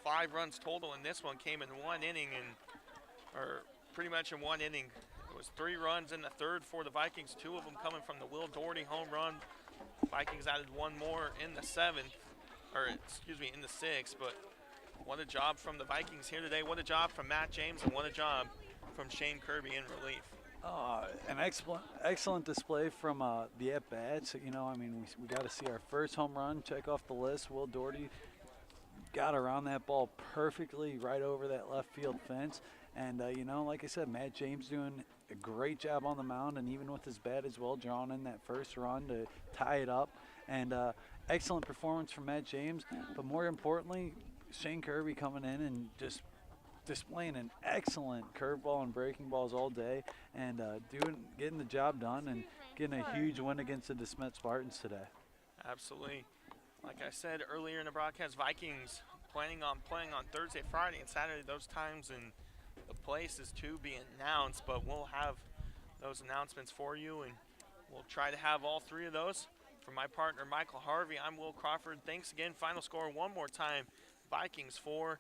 5 runs total in this one came in 1 inning, or pretty much in 1 inning. It was 3 runs in the 3rd for the Vikings, 2 of them coming from the Will Doherty home run. Vikings added 1 more in the 7th, or excuse me, in the 6th, but what a job from the Vikings here today. What a job from Matt James, and what a job from Shane Kirby in relief. An excellent display from the at-bats. We got to see our first home run, check off the list. Will Doherty got around that ball perfectly right over that left field fence. And, like I said, Matt James doing a great job on the mound, and even with his bat as well, drawing in that first run to tie it up. And excellent performance from Matt James. But more importantly, Shane Kirby coming in and just displaying an excellent curveball and breaking balls all day, and getting the job done and getting a huge win against the Smet Spartans today. Absolutely. Like I said earlier in the broadcast, Vikings planning on playing on Thursday, Friday, and Saturday. Those times and the places to be announced, but we'll have those announcements for you, and we'll try to have all 3 of those. For my partner, Michael Harvey, I'm Will Crawford. Thanks again. Final score one more time. Vikings 4,